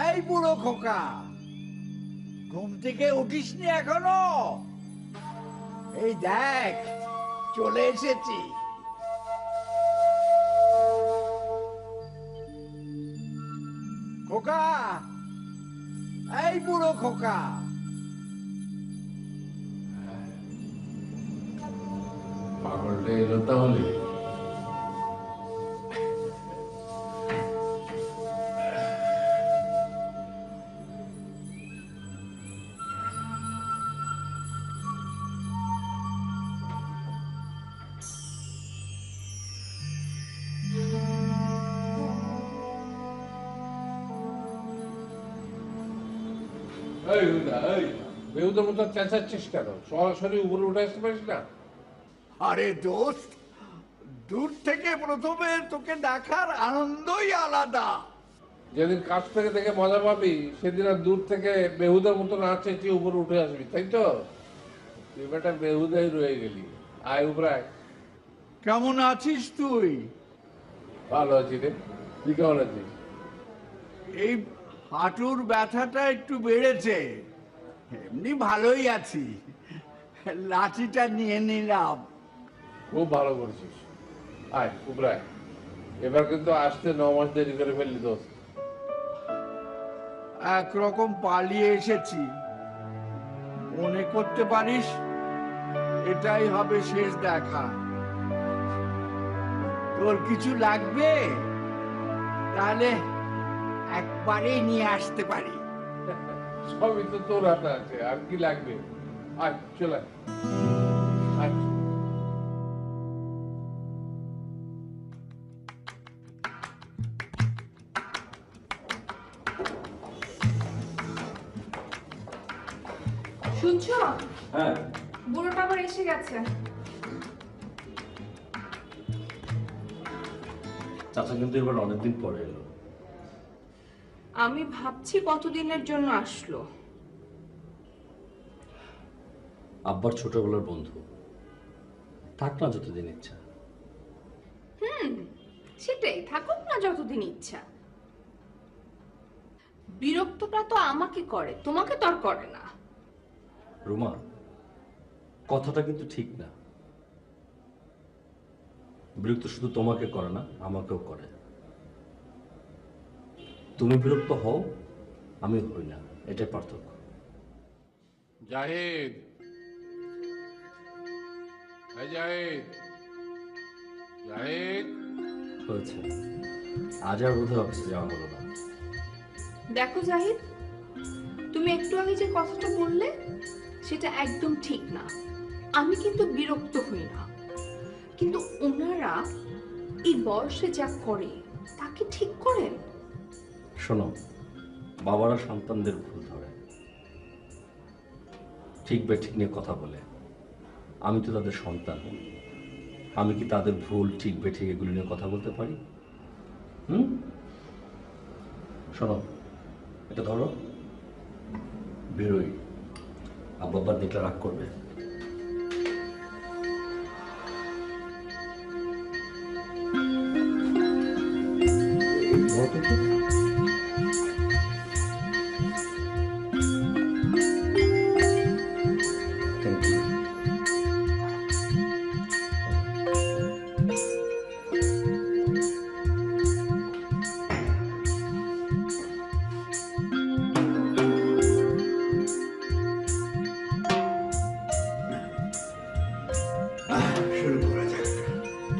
এই বুড়ো খোকা, ঘুম থেকে উঠিসনি এখনো? এই দেখ, চলে এসেছি। খোকা, এই বুড়ো খোকা। পাগলটা এলো তাহলে। এই হুদা, এই বেহুদের মতো চেঁচাচ্ছিস কেন? সরাসরি উপরে উঠে আসতে পারিস না? আরে দোস্ত, দূর থেকে প্রথমে তোকে দেখার আনন্দই আলাদা। যেদিন কাছ থেকে দেখে মজা পাবি সেদিন আর দূর থেকে বেহুদের মতো না চেঁচিয়ে উপরে উঠে আসবি, তাই তো? তুই বেটা বেহুদাই রয়ে গেলি। আয় উপরে আয়। কেমন আছিস তুই? ভালো আছি রে, তুই কেমন আছিস? এই হাঁটুর ব্যথাটা একটু বেড়েছে, এমনি ভালোই আছি। লাঠিটা নিয়ে নিলাম। খুব ভালো করছিস। আয় উপরে আয়। এবার কিন্তু আসতে 9 মাস দেরি করে ফেললি দোস্ত। একরকম পালিয়ে এসেছি, মনে করতে পারিস এটাই হবে শেষ দেখা। তোর কিছু লাগবে তাহলে একবারেই নিয়ে আসতে পারি। সবই তো তোর হাতে আছে, আর কি লাগবে? আয় চলে আয়। আয়। শুনছো? হ্যাঁ, বুড়োটা আবার এসে গেছে। চাচা কিন্তু এবার অনেকদিন পরে এলো। আমি ভাবছি কতদিনের জন্য আসলো। আব্বার ছোটবেলার বন্ধু, থাক না যতদিন ইচ্ছা। সেটাই, থাকুক না যতদিন ইচ্ছা। বিরক্তটা তো আমাকে করে, তোমাকে তো আর করে না। রুমা, কথাটা কিন্তু ঠিক না। বিরক্ত শুধু তোমাকে করে না, আমাকেও করে। তুমি বিরক্ত হও, আমি হই না, এটাই পার্থক্য। জাহিদ, এই জাহিদ, জাহিদ। হয়েছে, আজ আর বোধহয় অফিসে যাওয়া হলো না। দেখো জাহিদ, তুমি একটু আগে যে কথাটা বললে সেটা একদম ঠিক না। আমি কিন্তু বিরক্ত হই না, কিন্তু ওনারা এই বয়সে যা করে তাকে ঠিক করেন? শোনো, বাবারা সন্তানদের ভুল ধরে, ঠিক বেঠিক নিয়ে কথা বলে। আমি তো তাদের সন্তান, আমি কি তাদের ভুল ঠিক বেঠিক এগুলো নিয়ে কথা বলতে পারি? শোনো, এটা ধরো, বেরোই। আব্বা দেখলে রাগ করবে। Thank you. শুরু করা যাক।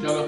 চলো।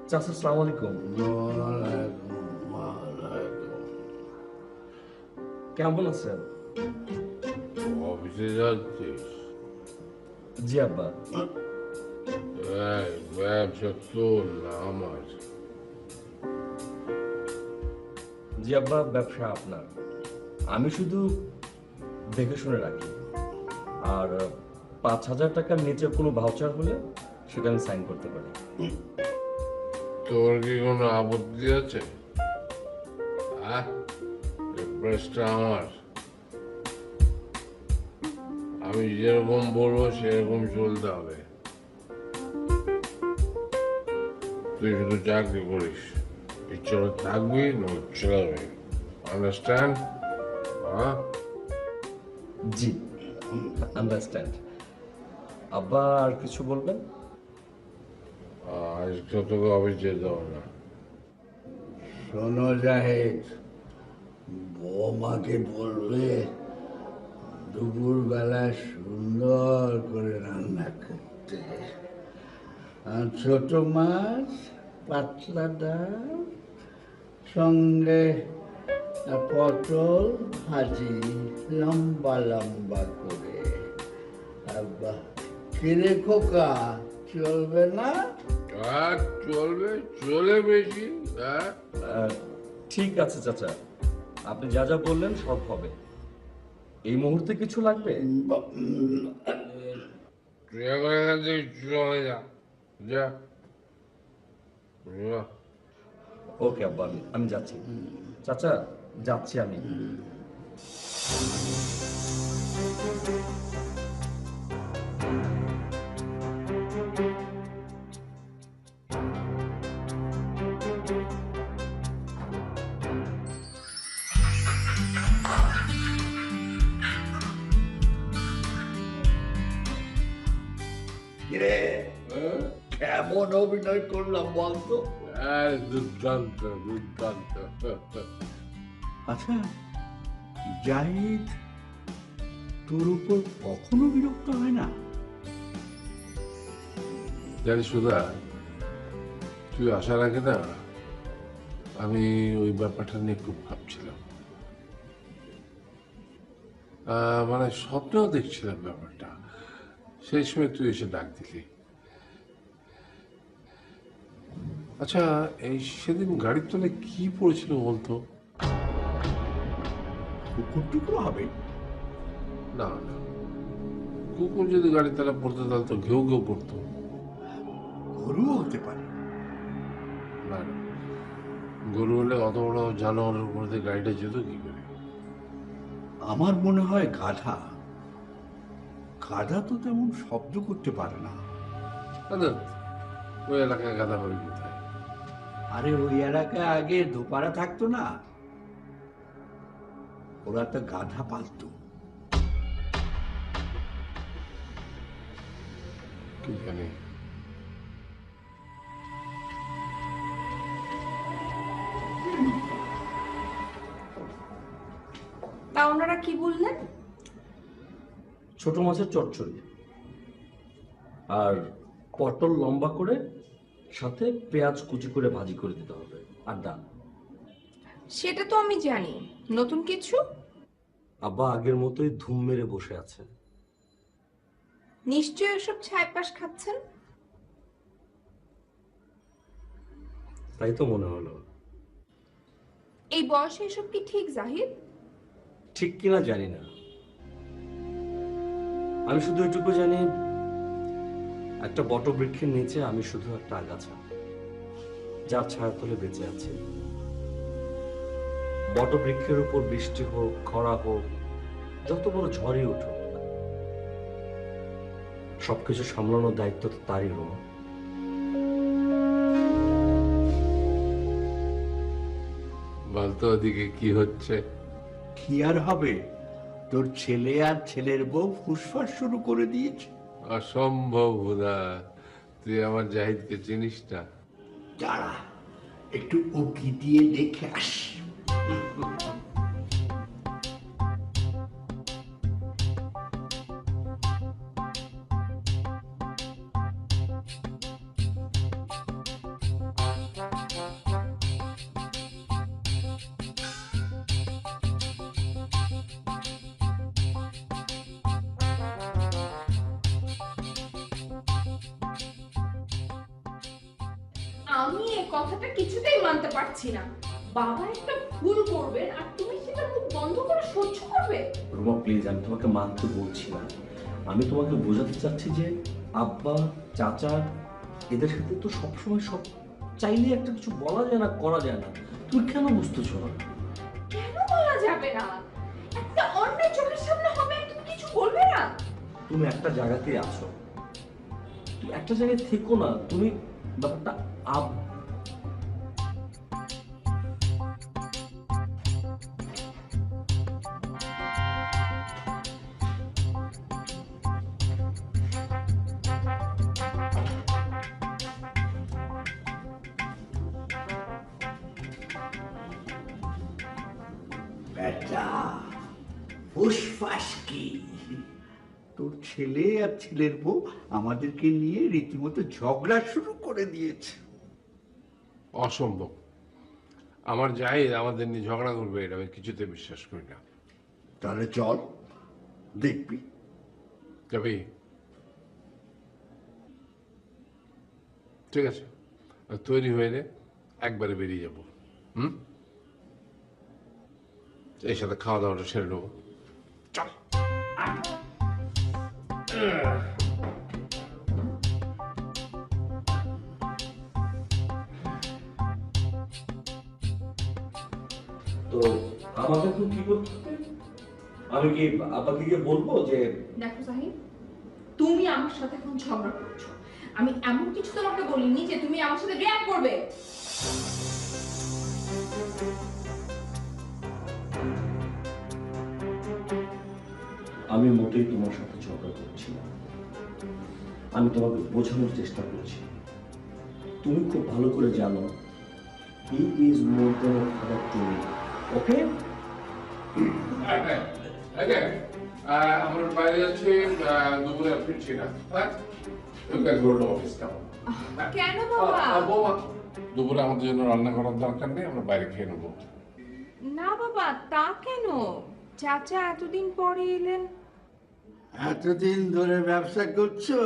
চাচা, আসসালামু আলাইকুম। কেমন আছেন? অফিসে যাচ্ছিস? জি আব্বা। এই ব্যবসা তোর না আমার? জি আব্বা, ব্যবসা আপনার, আমি শুধু দেখে শুনে রাখি। আর 5,000 টাকার নিচে কোনো ভাউচার হলে সেটা আমি সাইন করতে পারি। তোর কি কোনো আপত্তি আছে? হ্যাঁ, এই প্রেসটা আমার, আমি যেরকম বলবো সেরকম চলতে হবে। তুই শুধু চাকরি করিস, ইচ্ছে হলে থাকবি না চলে যাবি, আন্ডারস্ট্যান্ড? হ্যাঁ, জি, আন্ডারস্ট্যান্ড। আব্বা আর কিছু বলবেন? আজকে তোকে অফিস যেতে হবে না। শোনো জাহিদ, বৌমাকে বলবে দুপুরবেলা সুন্দর করে রান্না করতে, আর ছোট মাছ, পাতলা ডাল, সঙ্গে পটল ভাজি লম্বা লম্বা করে। আব্বা, কিরে খোকা, চলবে না? আর চলবে, চলে বেশি। হ্যাঁ, ঠিক আছে চাচা, আপনি যা যা বললেন সব হবে। এই মুহূর্তে কিছু লাগবে? তুই এখন এখান থেকে চলে যা, যা যা। ওকে আব্বা, আমি যাচ্ছি। চাচা, যাচ্ছি আমি। কিরে, কেমন অভিনয় করলাম বলতো? দুর্দান্ত, দুর্দান্ত। আচ্ছা জাহিদ, তোর উপর কখনো বিরক্ত হয় না? জানিস সুধা, তুই আসার আগে না আমি ওই ব্যাপারটা নিয়ে খুব ভাবছিলাম, মানে স্বপ্নেও দেখছিলাম ব্যাপারটা। সেই সময় তুই এসে ডাক দিলি। আচ্ছা, এই সেদিন গাড়ির তলে কি পড়েছিল বলতো? কুকুর টুকুর হবে? না না, কুকুর যদি গাড়ির তলে পড়তো তাহলে তো ঘেউ ঘেউ করতো। গরুও হতে পারে। না না, গরু হলে অত বড় জানোয়ারের উপর দিয়ে গাড়িটা যেত কি করে? আমার মনে হয় গাধা। গাধা তো তেমন শব্দ করতে পারে না। আচ্ছা, ওই এলাকায় গাদা পাবি কোথায়? আরে ওই এলাকায় আগে দোপারা থাকতো না, ওরা তো গাধা পালতো। কি জানি। তা ওনারা কি বললেন? ছোট মাছের চচ্চড়ি আর পটল লম্বা করে, সাথে পেঁয়াজ কুচি করে ভাজি করে দিতে হবে, আর ডাল। সেটা তো আমি জানি, নতুন কিছু? আব্বা আগের মতোই ধুম মেরে বসে আছে। নিশ্চয়ই ওসব ছাইপাশ খাচ্ছেন। তাই তো মনে হলো। এই বয়সে এসব কি ঠিক জাহিদ? ঠিক কিনা জানি না, আমি শুধু এটুকু জানি, একটা বটবৃক্ষের নিচে আমি শুধু একটা আগাছা, যার ছায়া তলে বেঁচে আছি। বটবৃক্ষের উপর বৃষ্টি হোক, খরা হোক, যত বড় ঝড়ই উঠুক, সবকিছু সামলানোর দায়িত্ব তো তারই। রোমা, বলতো ওদিকে কি হচ্ছে? কি আর হবে, তোর ছেলে আর ছেলের বউ ফুসফাস শুরু করে দিয়েছে। অসম্ভব হুদা, তুই আমার জাহিদকে চিনিস না। দাঁড়া, একটু উকি দিয়ে দেখে আস। আমি এই কথাটা কিছুতেই মানতে পারছি না। বাবা একটা ভুল করবেন আর তুমি সেটা মুখ বন্ধ করে সহ্য করবে? রুমা প্লিজ, আমি তোমাকে মানতে বলছি না, আমি তোমাকে বোঝাতে চাচ্ছি যে আব্বা, চাচা, এদের সাথে তো সবসময় সব চাইলে একটা কিছু বলা যায় না, করা যায় না। তুমি কেন বুঝতেছো না? কেন বলা যাবে না? একটা অন্যের চোখের সামনে হবে তুমি কিছু বলবে না? তুমি একটা জায়গাতেই আছো, তুমি একটা জায়গায় থেকো না। তুমি ব্যাপারটা বেটা, ফুসফাস কি? তোর ছেলে আর ছেলের বউ আমাদেরকে নিয়ে রীতিমতো ঝগড়া শুরু করে দিয়েছে। অসম্ভব। আমার জাহিদ আমাদের নিয়ে ঝগড়া করবে এটা আমি কিছুতে বিশ্বাস করি না। তাহলে চল, দেখবি। যাবি? ঠিক আছে, তৈরি হয়ে নে, একবারে বেরিয়ে যাবো। এই সাথে খাওয়া দাওয়াটা সেরে নেবো। চল। তো আমাকে তো কি করতে হবে? আমি কি আব্বাকে গিয়ে বলবো যে দেখো জাহিদ, তুমি আমার সাথে এখন ঝগড়া করছো। আমি এমন কিছু তোমাকে বলিনি যে তুমি আমার সাথে রিঅ্যাক্ট করবে। আমি মোটেই তোমার সাথে ঝগড়া করছি না, আমি তোমাকে বোঝানোর চেষ্টা করছি। তুমি খুব ভালো করে জানো he is more than a father to me, okay? আমরা বাইরে যাচ্ছি, দুপুরে আর ফিরছি না। অফিস কেন বাবা? বৌমা, দুপুরে আমাদের জন্য রান্না করার দরকার নেই, আমরা বাইরে খেয়ে নেবো। না বাবা, তা কেন? চাচা এতদিন পরে এলেন। এতদিন ধরে ব্যবসা করছো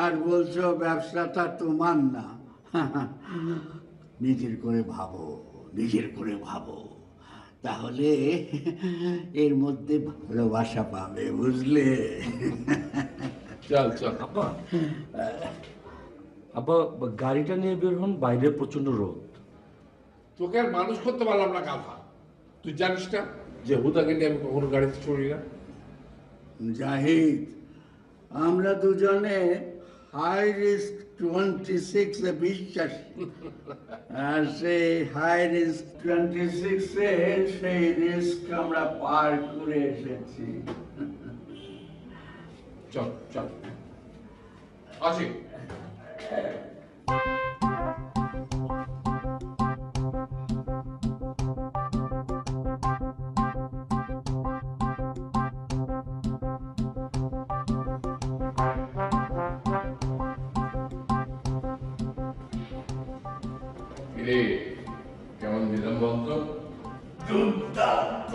আর বলছো ব্যবসাটা তোমার না। নিজের করে ভাবো, নিজের করে ভাবো, তাহলে এর মধ্যে ভালোবাসা পাবে, বুঝলে? চল চল। আব্বা, আব্বা গাড়িটা নিয়ে বের হন, বাইরে প্রচন্ড রোদ। তোকে আর মানুষ করতে পারলাম না গাধা। তুই জানিস না যে হুদাকে নিয়ে আমি কখনো গাড়িতে চড়ি না। জাহিদ, আমরা দুজনে হাই রিস্ক 26 এ বিশ্বাসী, আর সেই হাই রিস্ক 26 এ সেই রিস্ক আমরা পার করে এসেছি। চল চল, আসি। কেমন দিলাম বলতো? দুর্দান্ত।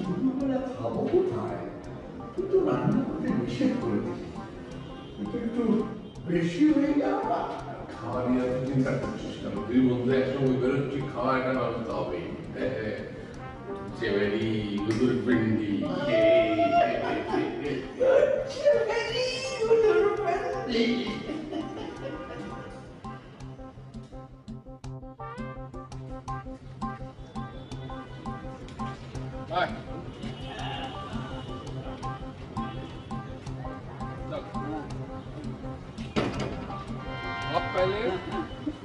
দুপুরবেলা খাবো কোথায়? তুই তো রান্না করতে নিষেধ করে দিলি, এটা একটু বেশি হয়ে গেল না? খাওয়া নিয়ে এত চিন্তা করছিস কেন? তুই বন্ধু একসঙ্গে বেরোচ্ছি, খাওয়া এটা ভাবে তো হবেই। চেবেরি, গুদুর পিন্ডি, पहले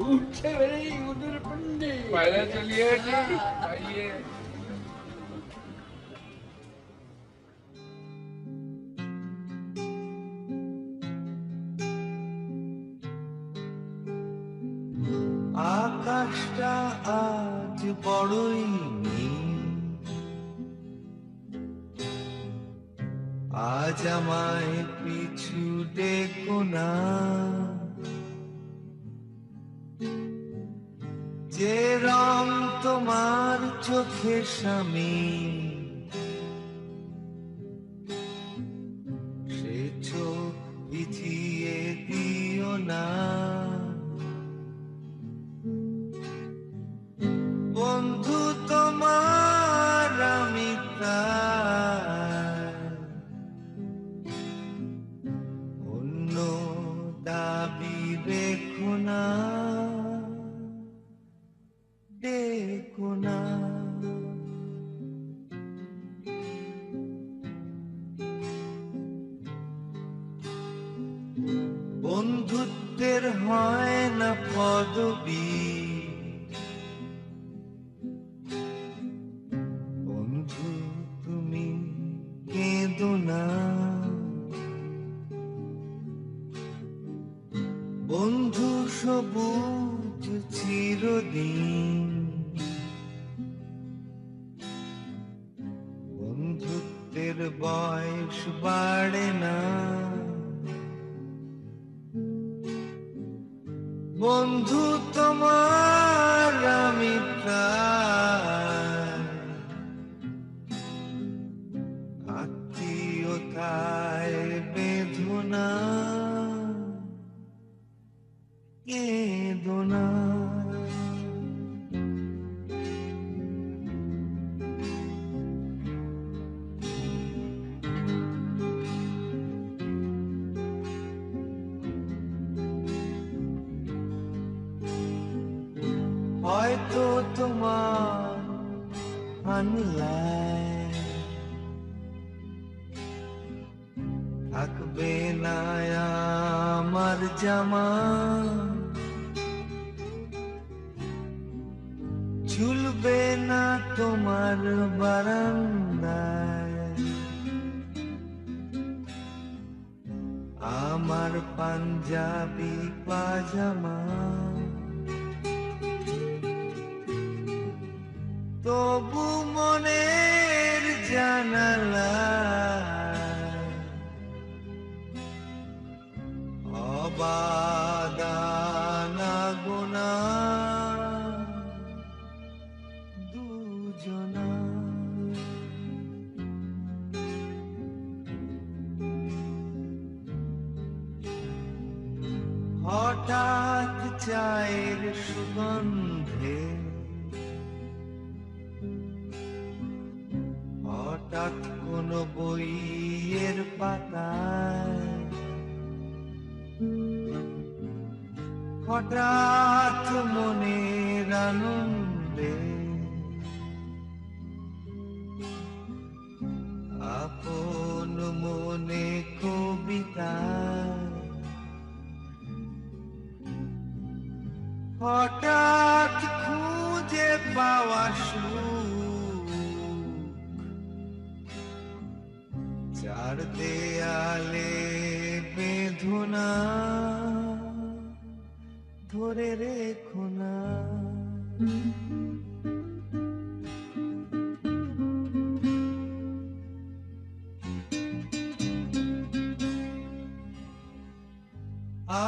উঠছে বেরি গুদুর পিন্ডি। पहले चलिए जी, आइए। আকাশটা আজ বড়ই নীল, আজ আমায় পিছু ডেকো না, যে রং তোমার চোখে সামিল, সে চোখ ভিজিয়ে দিও না। ডেকো না। বন্ধুত্বের হয় না পদবী, বন্ধু তুমি কেঁদো না। বন্ধু সবুজ চিরদিন, বন্ধুত্বের বয়স বাড়ে না। বন্ধু তোমার আমি প্রায়, আত্মীয়তায় বেঁধো না, কেঁদো না। হয়তো তোমার আনলায় থাকবে না আমার জামা, ঝুলবে না তোমার বারান্দায় আমার পাঞ্জাবি পাজামা। তবু মনের জানালায় অবাদানা গোনা দুজনা। হঠাৎ চায়ের সুগন্ধে, হঠাৎ কোন বইয়ের পাতায়, হঠাৎ মনের আনন্দে আপন মনে কবিতায়, হঠাৎ খুঁজে পাওয়া সুখ চার দেয়ালে বেঁধো না, ধরে রেখো না।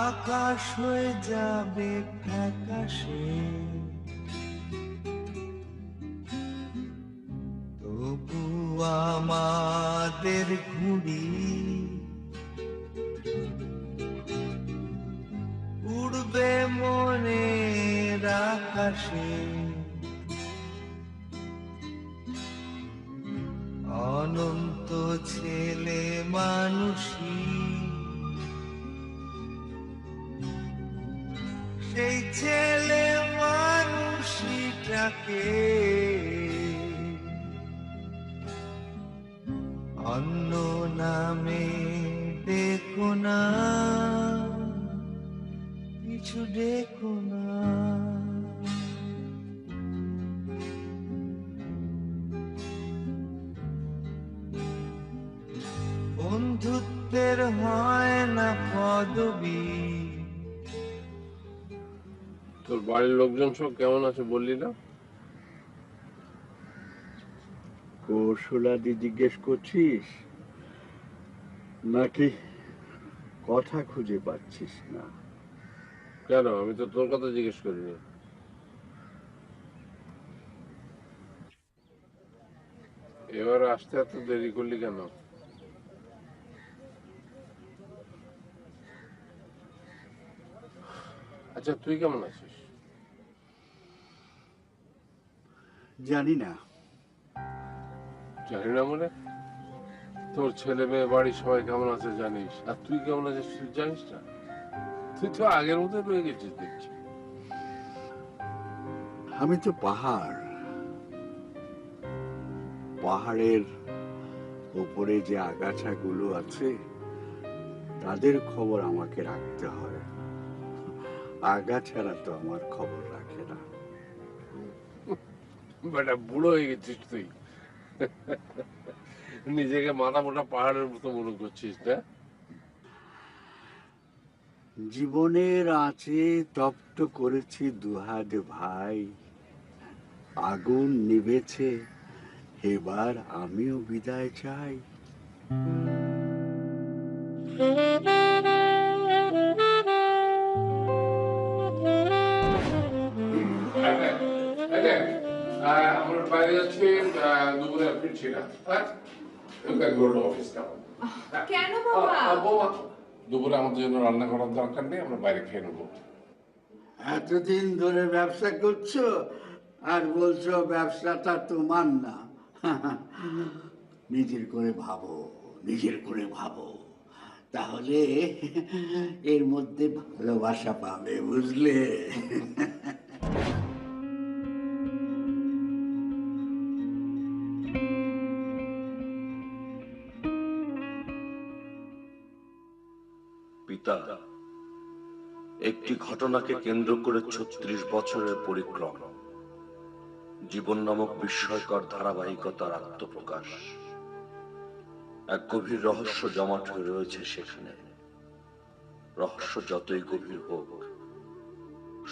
আকাশ হয়ে যাবে ফ্যাকাশে, তবু আমাদের ঘুড়ি উড়বে মনের আকাশে। অনন্ত ছেলে মানুষী, সেই ছেলে মানুষটাকে অন্য নামে ডেকো না, কিছু ডেকো না। বন্ধুত্বের হয় না পদবী। তোর বাড়ির লোকজন সব কেমন আছে বললি না? কৌশলাদি জিজ্ঞেস করছিস নাকি কথা খুঁজে পাচ্ছিস না? কেন, আমি তো তোর কথা জিজ্ঞেস করিনি। এবার আসতে এত দেরি করলি কেন? আচ্ছা, তুই কেমন আছিস? জানি না। জানি না মানে? তোর ছেলে মেয়ে বাড়ি সবাই কেমন আছে জানিস, আর তুই কেমন আছিস তুই জানিস না? তুই তো আগের মতো রয়ে গেছিস দেখছি। আমি তো পাহাড়, পাহাড়ের উপরে যে আগাছাগুলো আছে তাদের খবর আমাকে রাখতে হয়। আগাছারা তো আমার খবর রাখে না। বেটা বুড়ো হয়ে গেছিস তুই, নিজেকে মাথা মোটা পাহাড়ের মতো মনে করছিস না? জীবনের আঁচে তপ্ত করেছি দুহাত ভাই, আগুন নিভেছে, এবার আমিও বিদায় চাই। আমরা বাইরে যাচ্ছি, দুপুরে ফিরছি না। অফিস কেন বাবা? দুপুরে আমাদের জন্য রান্না করার দরকার নেই, আমরা বাইরে খেয়ে নেবো। এতদিন ধরে ব্যবসা করছো আর বলছো ব্যবসাটা তোমার না। নিজের করে ভাবো, নিজের করে ভাবো, তাহলে এর মধ্যে ভালোবাসা পাবে, বুঝলে? পিতা, একটি ঘটনাকে কেন্দ্র করে 36 বছরের পরিক্রম, জীবন নামক বিস্ময়কর ধারাবাহিকতার আত্মপ্রকাশ। এক গভীর রহস্য জমাট হয়ে রয়েছে সেখানে। রহস্য যতই গভীর হোক,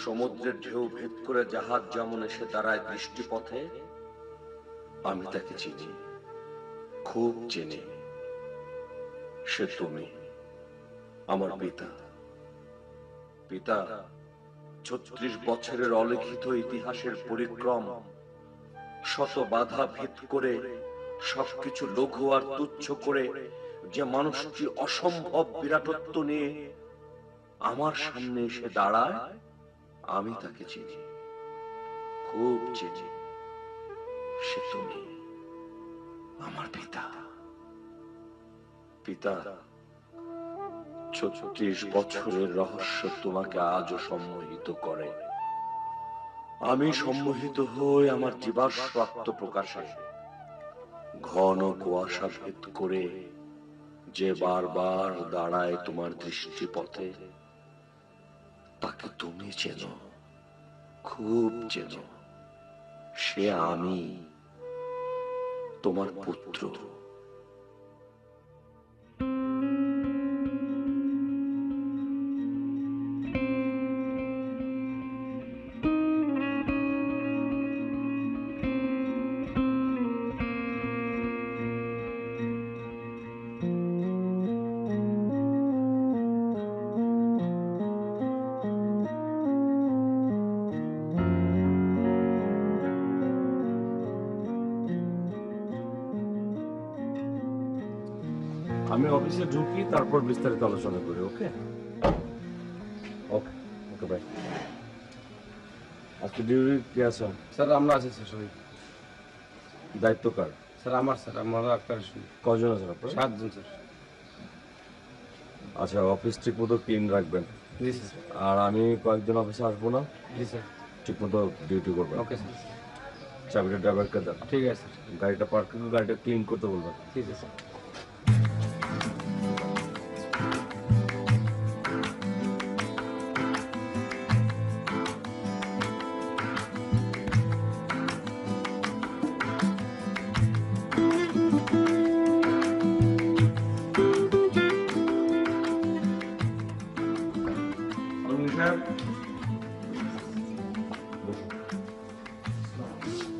সমুদ্রের ঢেউ ভেদ করে জাহাজ যেমন এসে দাঁড়ায় দৃষ্টিপথে, আমি তাকে চিনি, খুব চিনি। সে তুমি, আমার পিতা। পিতা, 36 বছরের অলিখিত ইতিহাসের পরিক্রম, শত বাধা ভেদ করে, সবকিছু লঘু আর তুচ্ছ করে যে মানুষটি অসম্ভব বিরাটত্ব নিয়ে আমার সামনে এসে দাঁড়ায়, আমি তাকে চিনি, খুব চিনি। সে তুমি, আমার পিতা। পিতা, 36 বছরের রহস্য তোমাকে আজও সম্মোহিত করে। আমি সম্মোহিত হই আমার জীবাশ্ম আত্মপ্রকাশে। ঘন কুয়াশা ভেদ করে যে বারবার দাঁড়ায় তোমার দৃষ্টিপথে, তাকে তুমি চেনো, খুব চেনো। সে আমি, তোমার পুত্র। আমি অফিসে ঢুকি, তারপর বিস্তারিত আলোচনা করি। ওকে ওকে ওকে বাই। আজকে ডিউটি কে আছে? স্যার আমরা আছি স্যার সবাই। দায়িত্ব কার? স্যার আমার একটা কজন আছেন আপনার? 7 জন স্যার। আচ্ছা, অফিস ঠিক মতো ক্লিন রাখবেন। জি স্যার। আর আমি কয়েকদিন অফিসে আসবো না, জি স্যার। ঠিক মতো ডিউটি করবেন। Okay sir. চাবিটা ড্রাইভারকে দেন। ঠিক আছে স্যার। গাড়িটা পার্কিং, গাড়িটা ক্লিন করতে বলবেন। ঠিক আছে স্যার।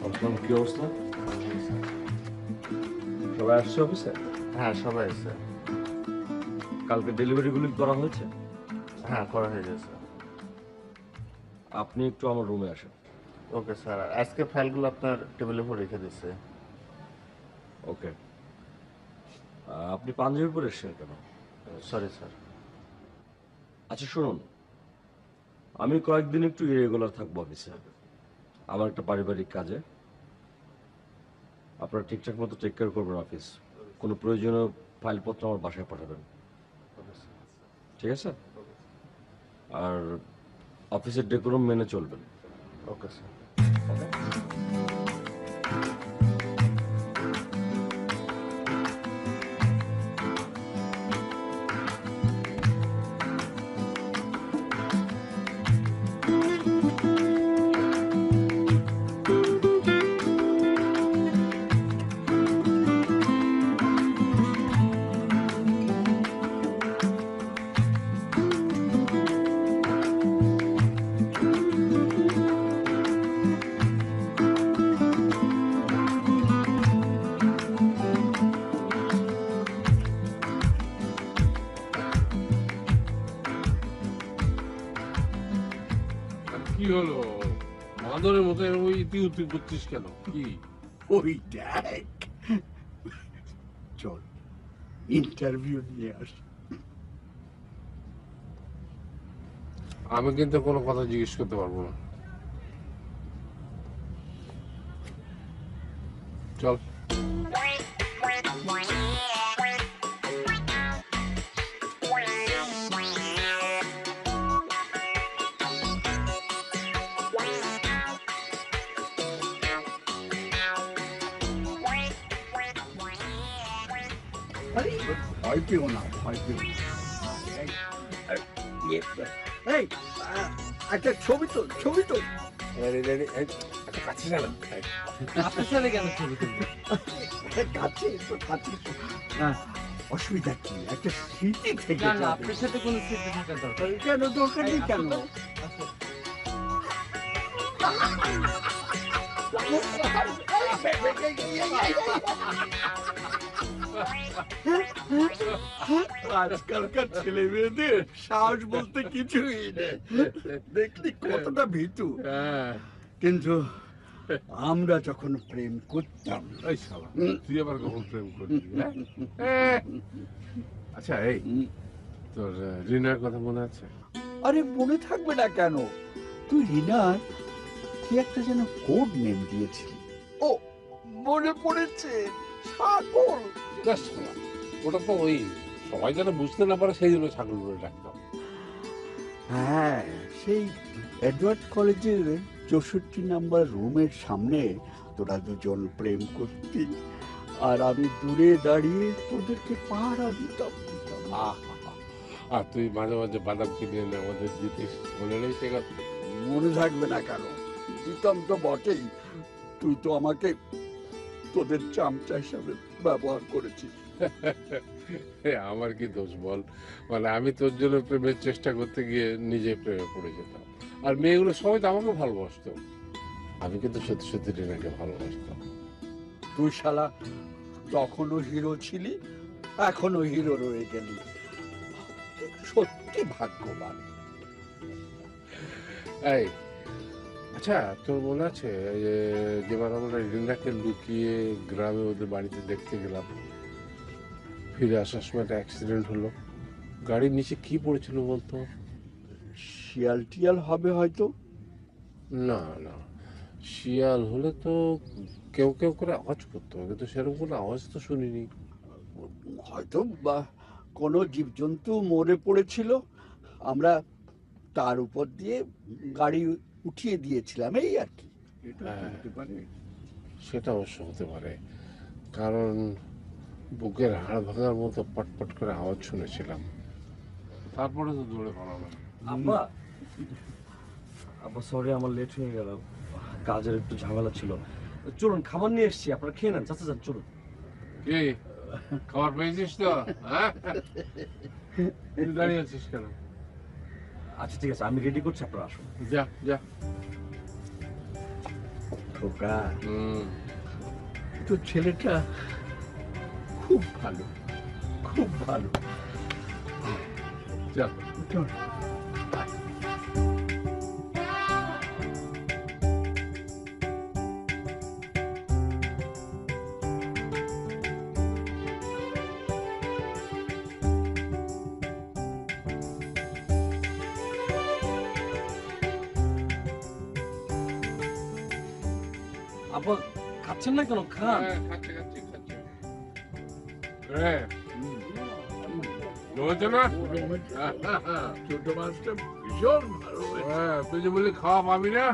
আপনার কি অবস্থা? সবাই আসছে অফিসে? হ্যাঁ সবাই আছে। কালকে ডেলিভারিগুলো করা হয়েছে? হ্যাঁ করা হয়ে গেছে। আপনি একটু আমার রুমে আসেন। Okay sir. আজকে ফাইলগুলো আপনার টেবিলের উপর রেখে দিচ্ছে। ওকে। আপনি পাঞ্জাবি পরে এসেছেন কেন? Sorry sir. আচ্ছা শুনুন, আমি কয়েকদিন একটু ইরেগুলার থাকবো অফিসে, আমার একটা পারিবারিক কাজে। আপনারা ঠিকঠাক মতো টেক কেয়ার করবেন অফিস। কোনো প্রয়োজনীয় ফাইলপত্র আমার বাসায় পাঠাবেন, ঠিক আছে? আর অফিসের ডেকোরাম মেনে চলবেন। Okay sir. ওকে। কি হলো বাঁদরের মতো এরকম ইতি উতি করছিস কেন কি? ওই দেখ, চল ইন্টারভিউ নিয়ে আস। আমি কিন্তু কোনো কথা জিজ্ঞেস করতে পারবো না। চল। আরে ভয় পেও না, ভয় পেও না। এই, একটা ছবি তো, ছবি তো। কাছে যাবেন আপনার সাথে কেন ছবি তুলবো? কাছে তো, কাছে তো। অসুবিধা কি, একটা স্মৃতি থেকে না না, যাবে। আপনার সাথে কোনো স্মৃতি থাকার দরকার নেই। কেন দরকার নেই কেন? আসো। আজকালকার ছেলে মেয়েদের সাহস বলতে কিছুই নেই, দেখলি কতটা ভীতু। হ্যাঁ কিন্তু আমরা যখন প্রেম করতাম, এই শালা তুই আবার কখন প্রেম করবি? হ্যাঁ? আচ্ছা এই তোর রিনার কথা মনে আছে? আরে মনে থাকবে না কেন? তুই রিনার কি একটা যেন কোড নেম দিয়েছিলি। ও মনে পড়েছে, ছাগল। ব্যাস শালা, ওটা তো ওই সবাই যেন বুঝতে না পারে সেই জন্য ছাগল বলে ডাকতাম। হ্যাঁ, সেই এডওয়ার্ড কলেজের 64 নাম্বার রুমের সামনে তোরা দুজন প্রেম করতি, আর আমি দূরে দাঁড়িয়ে তোদেরকে পাহারা দিতাম। আর তুই মাঝে মাঝে বাদাম কিনে এনে আমাদের দিতিস, মনে নেই সে কথা? মনে থাকবে না কেন, দিতাম তো বটেই। তুই তো আমাকে তোদের চামচা হিসাবে ব্যবহার করেছিস। আমার কি দোষ বল? মানে আমি তোর জন্য প্রেমের চেষ্টা করতে গিয়ে নিজে প্রেমে পড়ে যেতাম, আর মেয়েগুলো সবাই তো আমাকে ভালোবাসতো। আমি কিন্তু সত্যি সত্যি রিনাকে ভালোবাসতাম। তুই শালা তখনও হিরো ছিলি, এখনো হিরো রয়ে গেলি। সত্যি ভাগ্যবান। এই আচ্ছা, তোর মনে আছে যেবার আমরা রিনাকে লুকিয়ে গ্রামে ওদের বাড়িতে দেখতে গেলাম, ফিরে আসার সময় একটা অ্যাক্সিডেন্ট হলো? গাড়ির নিচে কি পড়েছিল বলতো? শিয়াল টিয়াল হবে হয়তো। না না, শিয়াল হলে তো কেউ কেউ করে আওয়াজ করতো, কিন্তু সেরকম কোনো আওয়াজ তো শুনিনি। হয়তো বা কোনো জীবজন্তু মরে পড়েছিল, আমরা তার উপর দিয়ে গাড়ি উঠিয়ে দিয়েছিলাম, এই আর কি। এটা হ্যাঁ। হতে পারে। সেটা অবশ্য হতে পারে, কারণ বুকের হাড় ভাঙার মতো পটপট করে আওয়াজ শুনেছিলাম, তারপরে তো দৌড়ে পালালাম। আব্বা, আব্বা সরি, আমার লেট হয়ে গেল, কাজের একটু ঝামেলা ছিল। চলুন, খাবার নিয়ে এসেছি, আপনারা খেয়ে নেন। চাচা যান, চলুন। কি খাবার পেয়েছিস তো? হ্যাঁ, তুই দাঁড়িয়ে আছিস কেন? আচ্ছা ঠিক আছে, আমি রেডি করছি, আপনারা আসুন। যা যা। খোকা, হুম, তো ছেলেটা খুব ভালো, খুব ভালো। যা। চল। আব্বা খাচ্ছেন না কেন? খান। হ্যাঁ, খাচ্ছি খাচ্ছি খাচ্ছি। হ্যাঁ, রয়েছে না? ছোট মাছটা ভীষণ ভালো হয়েছে। হ্যাঁ, তুই যে বললি খাওয়া পাবি না।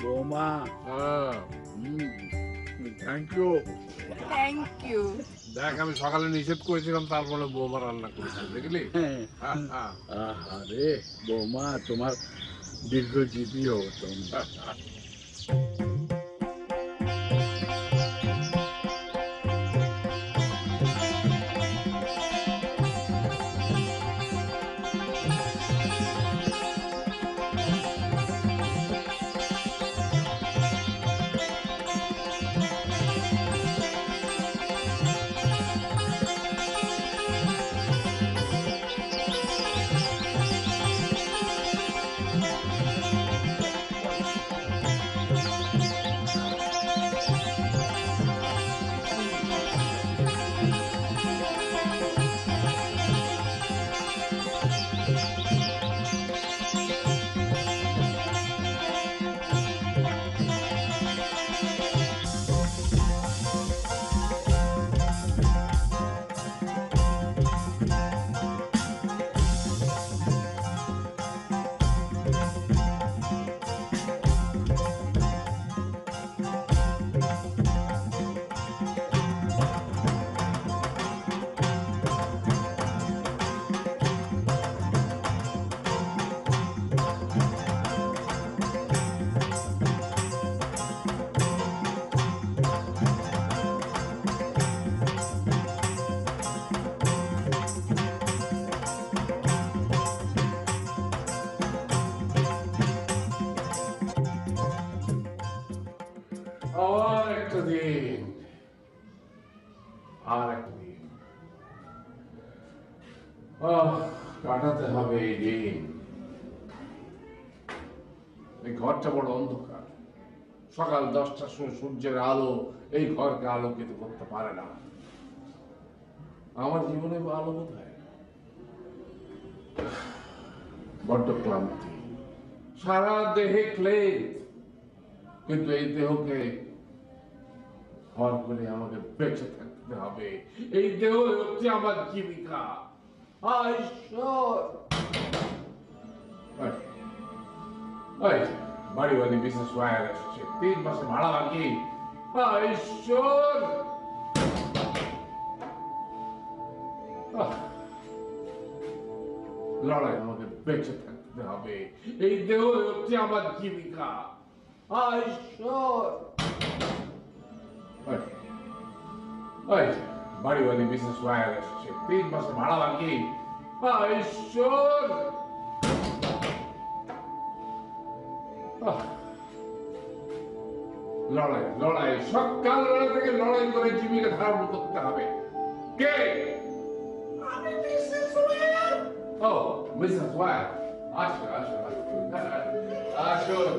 বৌমা, হ্যাঁ, থ্যাংক ইউ। Thank you. দেখ আমি সকালে নিষেধ করেছিলাম, তারপরে বৌমা রান্না করেছে, দেখলি? আরে বৌমা, তোমার দীর্ঘজীবী হোক তোমরা। আর একটা দিন, আর একটা দিন কাটাতে হবে এই দিন। এই ঘরটা বড় অন্ধকার, সকাল 10টার সময় সূর্যের আলো এই ঘরকে আলোকিত করতে পারে না। আমার জীবনে আলো কোথায়? বড্ড ক্লান্তি, সারা দেহে ক্লেদ, কিন্তু এই দেহকে ভর করে আমাকে বেঁচে থাকতে হবে। এই দেহ হচ্ছে আমার জীবিকা। ঈশ্বর, বাড়িওয়ালি বিশেষ ওয়ার আসছে, 3 মাসে ভাড়া বাকি। ঈশ্বর, লড়াই, আমাকে বেঁচে থাকতে হবে। এই দেহ হচ্ছে আমার জীবিকা। ঈশ্বর, বাড়িওয়ালি বিশেষ ওয়ার আসছে, 3 মাসে ভাড়া বাকি। ঈশ্বর, লড়াই লড়াই, সকাল বেলা থেকে লড়াই করে জীবিকা ধারণ করতে হবে। কে? আমি মিসেস ওয়ার। ও মিসেস ওয়ার, আসুন আসুন আসুন।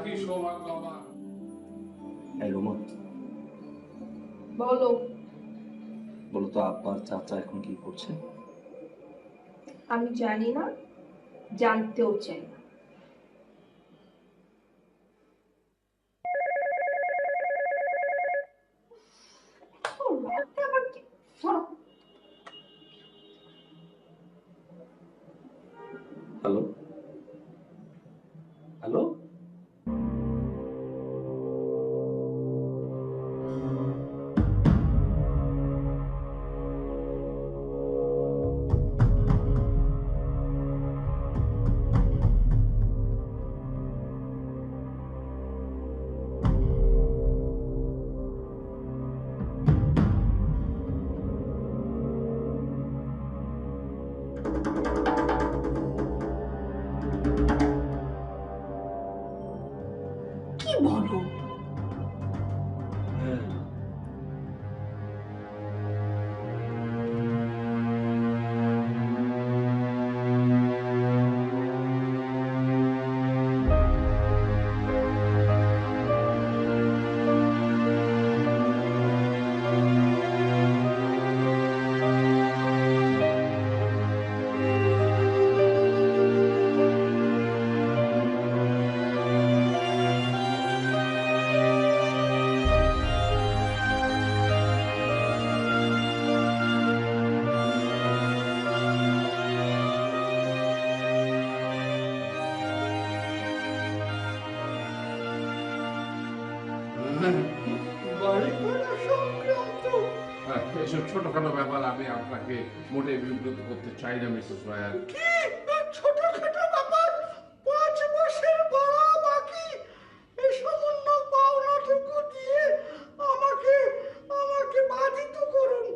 কি সৌভাগ্য আমার। এই রোমা, বলো। বলো তো আব্বার চাচা এখন কি করছে? আমি জানি না, জানতেও চাই না। হ্যালো হ্যালো, কি বলো? হ্যাঁ এসব ছোটখাটো ব্যাপার আমি আপনাকে মোটে বিব্রত করতে চাই না মিসেস ওয়ার। ছোটখাটো ব্যাপার, 5 মাসের ভাড়া বাকি, এই সামান্য পাওনাটুকু দিয়ে আমাকে আমাকে বাধিত করুন,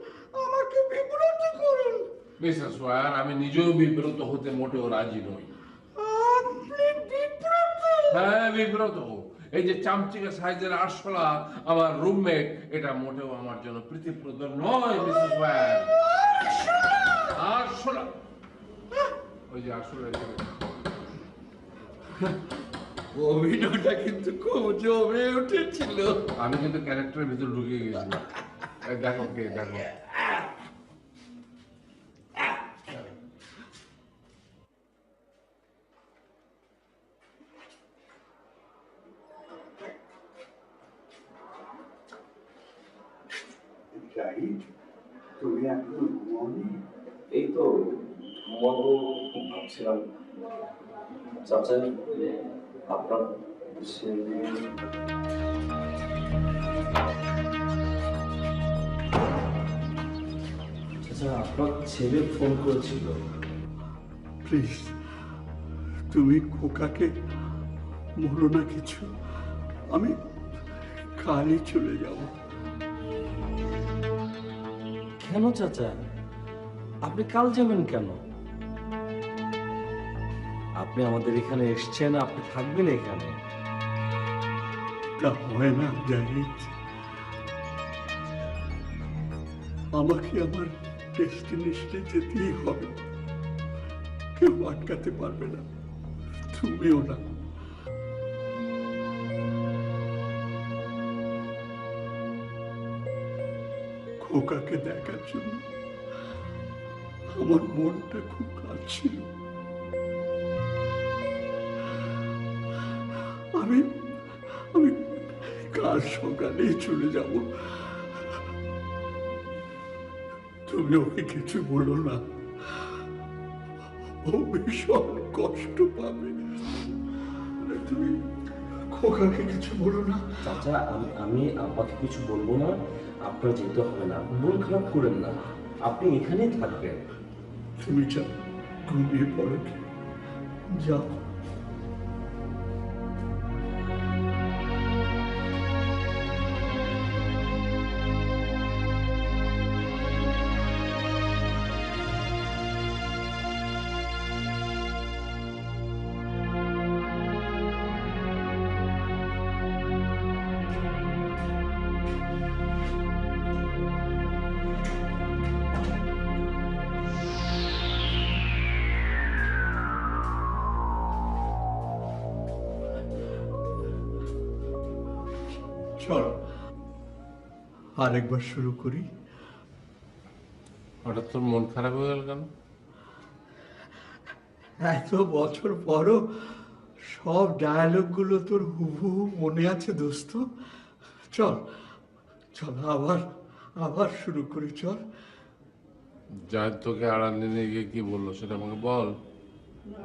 আমাকে বিব্রত করুন। মিসেস ওয়ার, আমি নিজেও বিব্রত হতে মোটেও রাজি নই। আপনি বিব্রত? হ্যাঁ বিব্রত। এই যে চামচিকা সাইজের আরশোলা আমার রুমমেট, এটা মোটেও আমার জন্য প্রীতিপ্রদ নয় মিসেস ওয়ার। আরশোলা, ওই যে আরশোলা এখানে। অভিনয়টা কিন্তু খুব জমে উঠেছিল। আমি কিন্তু ক্যারেক্টারের ভিতর ঢুকে গেছিলাম। এই দেখো কে, দেখো। জাহিদ, তুমি এখন ঘুমাওনি? এই তো ঘুমাবো ভাবছিলাম। চাচা আপনার চাচা আপনার ছেলে ফোন করেছিল। প্লিজ, তুমি খোকাকে বলো না কিছু। আমি কালই চলে যাব। কেন চাচা, আপনি কাল যাবেন কেন? আপনি আমাদের এখানে এসছেন, আপনি থাকবেন এখানে। তা হয় না জাহিদ। আমাকে আমার ডেস্টিনেশনে যেতেই হবে, কেউ আটকাতে পারবে না, তুমিও না। খোকাকে দেখার জন্য আমার মনটা খুব কাঁদছিল। আমি আমি কাল সকালেই চলে যাব। তুমি ওকে কিছু বলো না, ও ভীষণ কষ্ট পাবে। তুমি খোকাকে কিছু বলো না। চাচা, আমি আব্বাকে কিছু বলবো না, আপনার যেতে হবে না, মন খারাপ করেন না, আপনি এখানেই থাকবেন। তুমি যাও, ঘুমিয়ে পড়ো, যাও। চল আরেকবার শুরু করি। হঠাৎ তোর মন খারাপ হয়ে গেল কেন? এত বছর পরও সব ডায়ালগ গুলো তোর হুবহু মনে আছে দোস্ত। চল চল আবার আবার শুরু করি, চল। যা তোকে আড়ালে নিয়ে গিয়ে কি বললো সেটা আমাকে বল,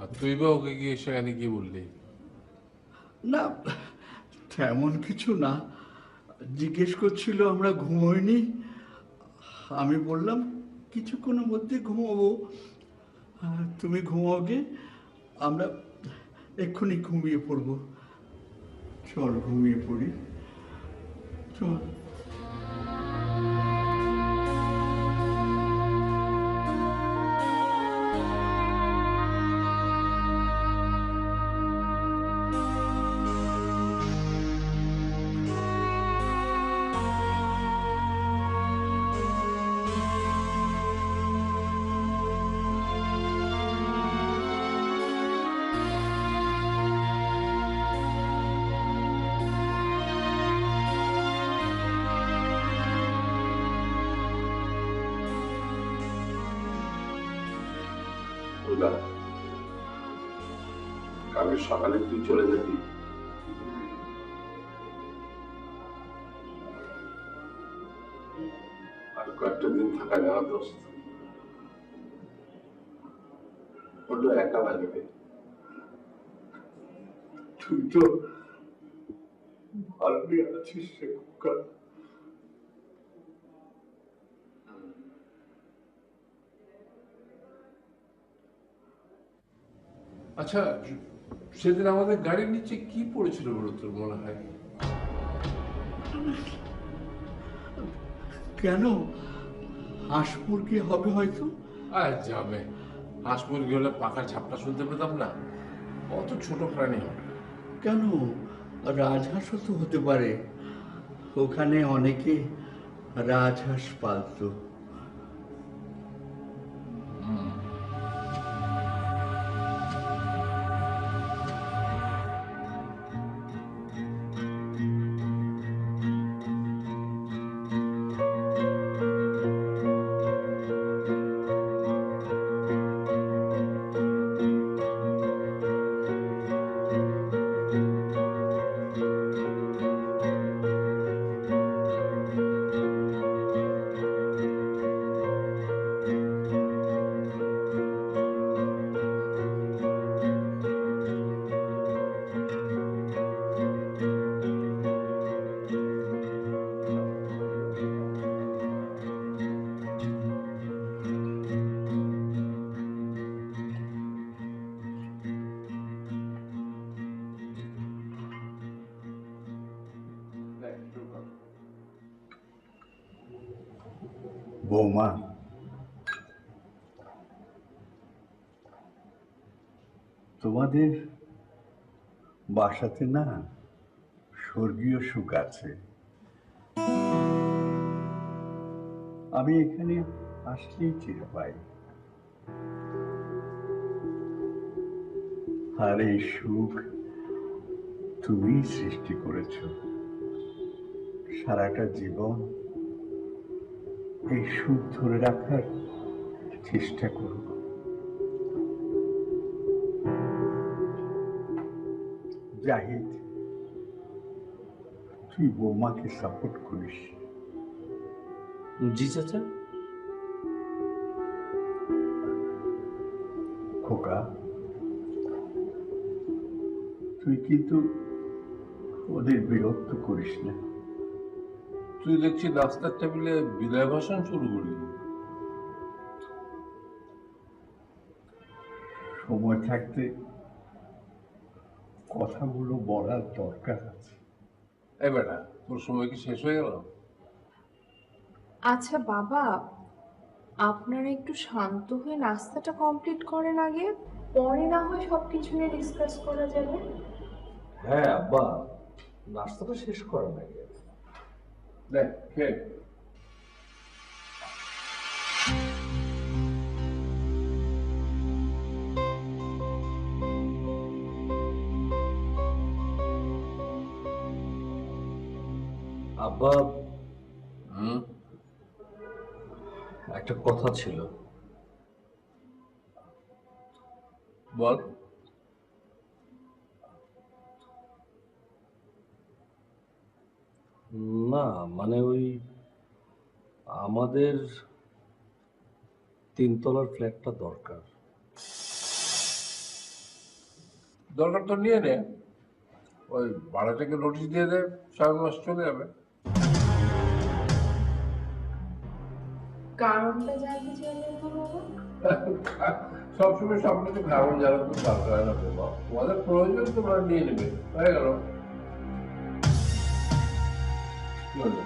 আর তুই বা ওকে গিয়ে সেখানে কি বললি? না, তেমন কিছু না, জিজ্ঞেস করছিল আমরা ঘুমোইনি, আমি বললাম কিছুক্ষণের মধ্যে ঘুমোবো, তুমি ঘুমাও গে, আমরা এক্ষুনি ঘুমিয়ে পড়বো। চল ঘুমিয়ে পড়ি, চল। কালকে সকালে তুই চলে যাবি? আর কয়েকটা দিন থাকা যাওয়া দোস্ত, বড্ড একা লাগবে। তুই তো ভালোই আছিস রে খোকা। আচ্ছা, সেদিন আমাদের গাড়ির নিচে কি পড়েছিল বলো তোর মনে হয়? কেন, হাঁস মুরগি হবে হয়তো। আর যাবে, হাঁস মুরগি হলে পাখার ঝাপটা শুনতে পেতাম না? অত ছোট প্রাণী হবে। কেন, রাজহাঁসও তো হতে পারে, ওখানে অনেকে রাজহাঁস পালতো। বৌমা, তোমাদের বাসাতে না স্বর্গীয় সুখ আছে। আমি এখানে আসলেই টের পাই। আর এই সুখ তুমি সৃষ্টি করেছ। সারাটা জীবন এই সুখ ধরে রাখার চেষ্টা করব। জাহিদ, তুই বৌমাকে সাপোর্ট করিস। জি চাচা। খোকা, তুই কিন্তু ওদের বিরক্ত করিস না। তুই দেখছি নাস্তার টেবিলে বিদায় ভাষণ শুরু করলি। সময় থাকতে কথাগুলো বলার দরকার আছে। এই বেটা, তোর সময় কি শেষ হয়ে গেল? আচ্ছা বাবা, আপনারা একটু শান্ত হয়ে নাস্তাটা কমপ্লিট করেন আগে, পরে না হয় সবকিছু নিয়ে ডিসকাস করা যাবে। হ্যাঁ আব্বা, নাস্তাটা শেষ করার আগে। দেখ খেয়ে। আব্বা, হুম, একটা কথা ছিল। বল। না মানে ওই আমাদের 3 তলার ফ্ল্যাটটা দরকার। দরকার তো নিয়ে নে, ওই ভাড়াটাকে নোটিশ দিয়ে দে, 4 মাস চলে যাবে। কারণটা জানতে চাইলেন তো বাবা? সবসময় সব কিছু কারণ জানার তো দরকার হয় না বাবা, তোমাদের প্রয়োজন তোমরা নিয়ে নেবে, হয়ে গেল। কি হলো?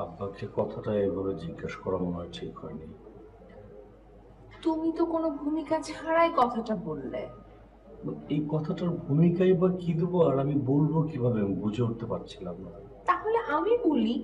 আব্বাকে কথাটা এভাবে জিজ্ঞাসা করা মনে হয় ঠিক হয়নি। তুমি তো কোনো ভূমিকা ছাড়াই কথাটা বললে। এই কথাটার ভূমিকাই বা কি দেবো, আর আমি বলবো কিভাবে, আমি বুঝে উঠতে পারছিলাম না। তাহলে আমি বলি।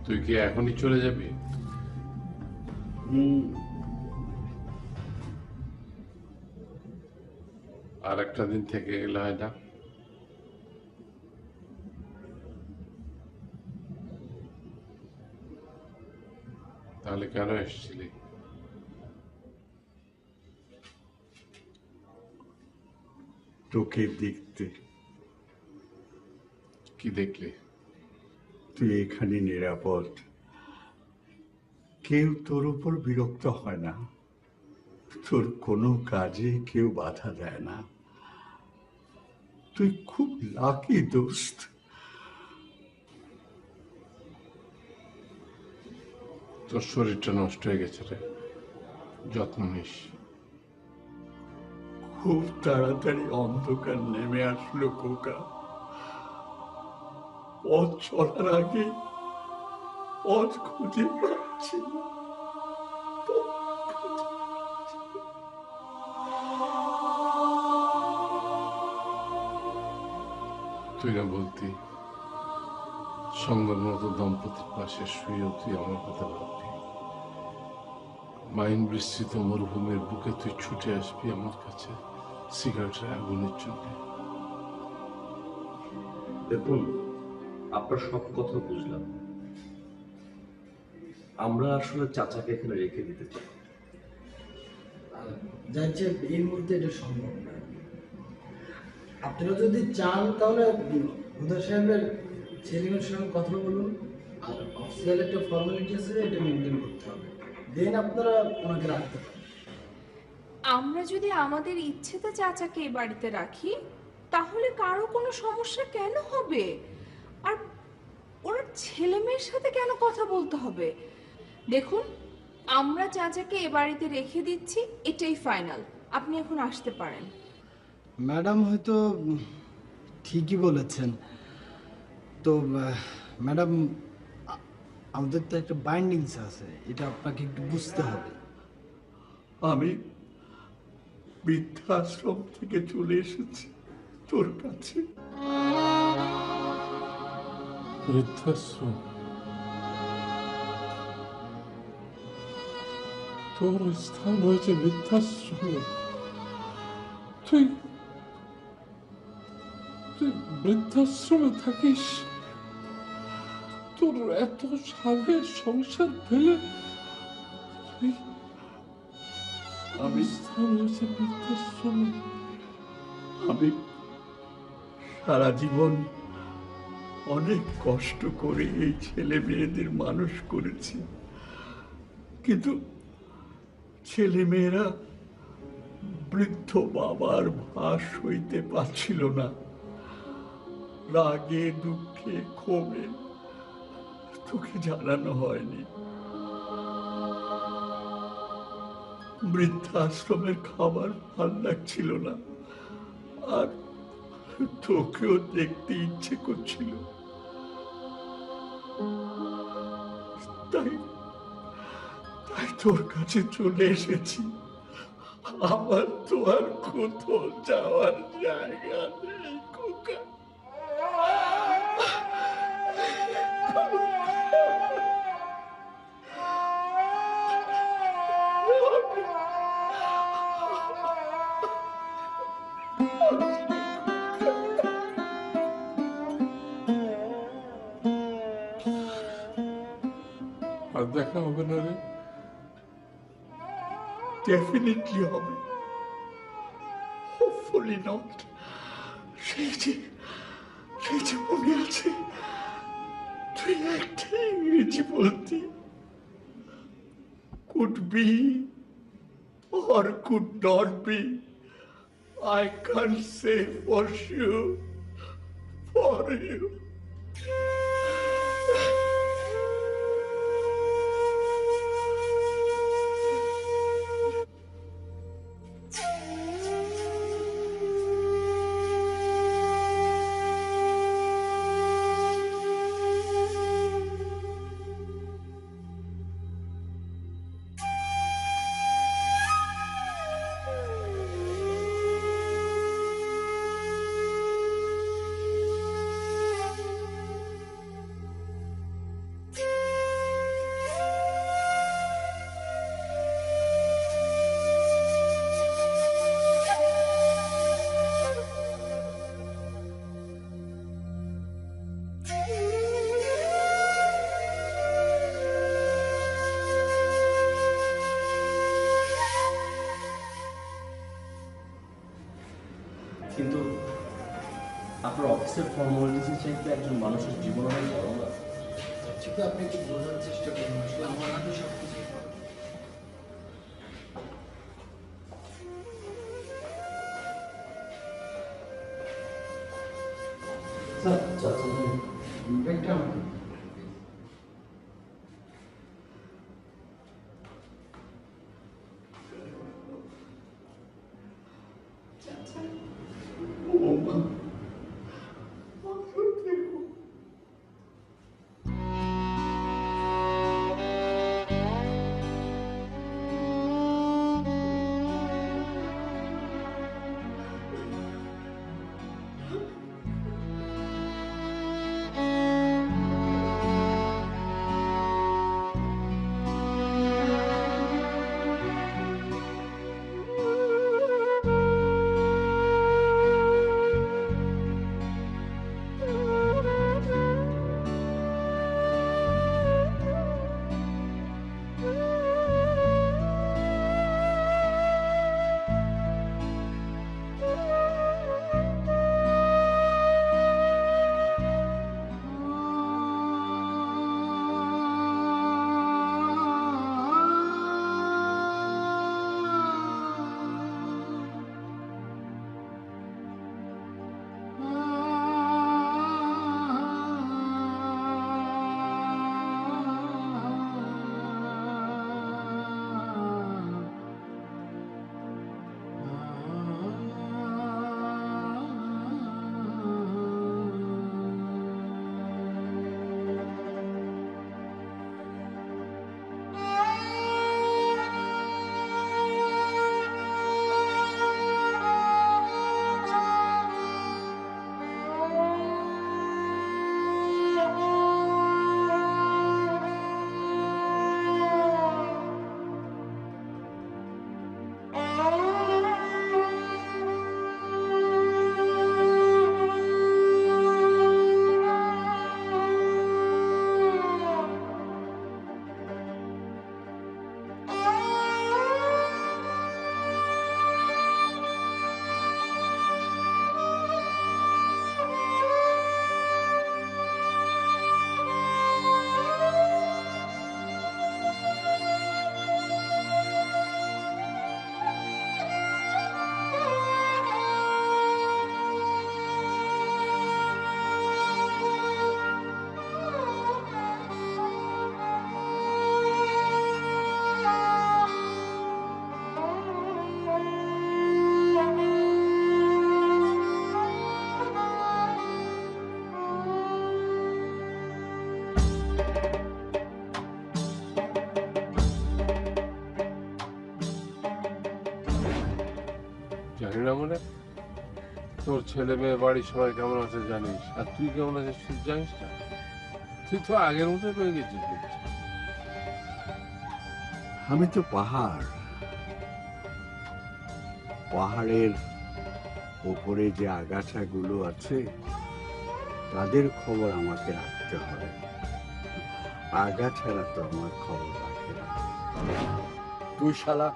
তুই কি এখনই চলে যাবি? আর একটা দিন থেকে গেলে হয় না? তাহলে কেন এসেছিলি? তোকে দেখতে। কি দেখলি? তুই এখানে নিরাপদ, কেউ তোর উপর বিরক্ত হয় না, তোর কোনো কাজে কেউ বাধা দেয় না। তুই খুব লাকি দোস্ত। তোর শরীরটা নষ্ট হয়ে গেছে রে, যত্ন নিস। খুব তাড়াতাড়ি অন্ধকার নেমে আসলো খোকা। পথ চলার আগে পথ খুঁজে পাচ্ছি না। তুই না বলতি সঙ্গমরত দম্পতির পাশে শুয়েও তুই আমার কথা ভাববি, মাইন বিস্তৃত মরুভূমির বুকে তুই ছুটে আসবি আমার কাছে সিগারেটের আগুনের জন্য। দেখুন, আপনার সব কথা বুঝলাম। আমরা আসলে চাচাকে এখানে রেখে দিতে চাই। যার যে এই মুহূর্তে এটা সম্ভব না। আপনারা যদি চান তাহলে হুদা সাহেবের সেলিমের সঙ্গে কথা বলুন, আর অফিসিয়াল একটা ফর্মালিটি আছে এটা মেনটেন করতে হবে, দেন আপনারা ওনাকে রাখতে পারেন। আমরা যদি আমাদের ইচ্ছেতে চাচাকে এই বাড়িতে রাখি তাহলে কারো কোনো সমস্যা কেন হবে? আর ওর ছেলে মেয়ের সাথে কেন কথা বলতে হবে? দেখুন, আমরা চাচাকে এ বাড়িতে রেখে দিচ্ছি, এটাই ফাইনাল। আপনি এখন আসতে পারেন। ম্যাডাম হয়তো ঠিকই বলেছেন। তো ম্যাডাম, আমাদের তো একটা বাইন্ডিংস আছে, এটা আপনাকে একটু বুঝতে হবে। আমি বৃদ্ধাশ্রম থেকে চলে এসেছি তোর কাছে। বৃদ্ধাশ্রম? তোর স্থান হয়েছে বৃদ্ধাশ্রমে? তুই তুই বৃদ্ধাশ্রমে থাকিস? তোর এত সালের সংসার ফেলে তুই আমি স্থান হয়েছে বৃদ্ধাশ্রমে? আমি সারা জীবন অনেক কষ্ট করে এই ছেলে মেয়েদের মানুষ করেছি, কিন্তু ছেলে মেয়েরা বৃদ্ধ বাবার ভার সইতে পারছিল না। রাগে দুঃখে ক্ষোভে তোকে জানানো হয়নি। বৃদ্ধাশ্রমের খাবার ভাল লাগছিল না, আর তোকেও দেখতে ইচ্ছে করছিল। তাই তাই তোর কাছে চলে এসেছি। আমার তো আর কোথাও যাওয়ার জায়গা নেই খোকা। আর দেখা হবে না রে? ডেফিনেটলি হবে, হোপফুলি নট। সেই যে মনে আছে তুই একটা ইংরেজি বলতি, could be or could not be. I can't say for sure for you. কিন্তু আপনার অফিসের ফর্মালিটিসের চাইতে একজন মানুষের জীবন অনেক বড় না? ঠিক, আপনি একটু বোঝার চেষ্টা করুন, আসলে আমার হাতে সব কিছু। ব্যাগটা আমাকে দিন। ও মা, তোর ছেলে মেয়ে বাড়ির সবাই কেমন আছে জানিস, আর তুই কেমন আছিস তুই জানিস না। তুই তো আগের মতো হয়ে গেছিস দেখছি। আমি তো পাহাড়ের উপরে যে আগাছাগুলো আছে তাদের খবর আমাকে রাখতে হবে, আগাছারা তো আমার খবর রাখে না। তুই শালা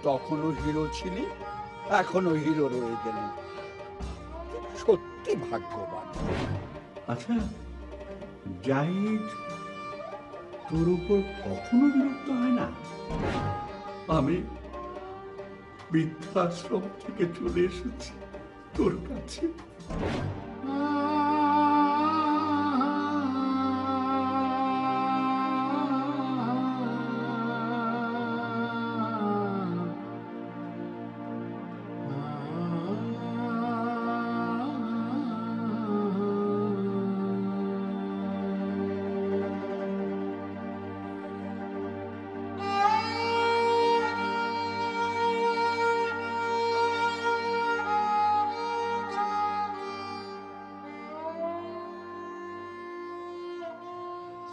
তখনও হিরো ছিলি, এখনো হিরো রয়ে গেলি, সত্যি ভাগ্যবান। আচ্ছা জাহিদ তোর উপর কখনো বিরক্ত হয় না? আমি বৃদ্ধাশ্রম থেকে চলে এসেছি তোর কাছে,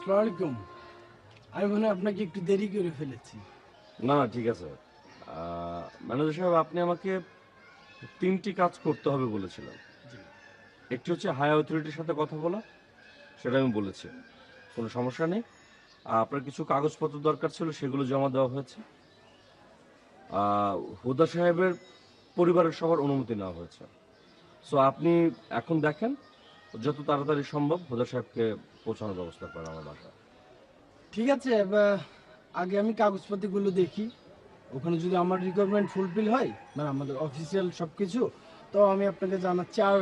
আসসালামু আলাইকুম। আমি মনে হয় আপনাকে একটু দেরি করে ফেলেছি। না ঠিক আছে। ম্যানেজার সাহেব, আপনি আমাকে 3টি কাজ করতে হবে বলেছিলেন। একটি হচ্ছে হাই অথরিটির সাথে কথা বলা, সেটা আমি বলেছি, কোনো সমস্যা নেই। আপনার কিছু কাগজপত্র দরকার ছিল, সেগুলো জমা দেওয়া হয়েছে। হুদা সাহেবের পরিবারের সবার অনুমতি নেওয়া হয়েছে। সো আপনি এখন দেখেন যত তাড়াতাড়ি সম্ভব হুদা সাহেবকে পৌঁছানোর ব্যবস্থা করেন আমার বাসায়। ঠিক আছে, আগে আমি কাগজপত্রগুলো দেখি, ওখানে যদি আমার রিকোয়ারমেন্ট ফুলফিল হয়, মানে আমাদের অফিসিয়াল সব কিছু, তো আমি আপনাকে জানাচ্ছি। আর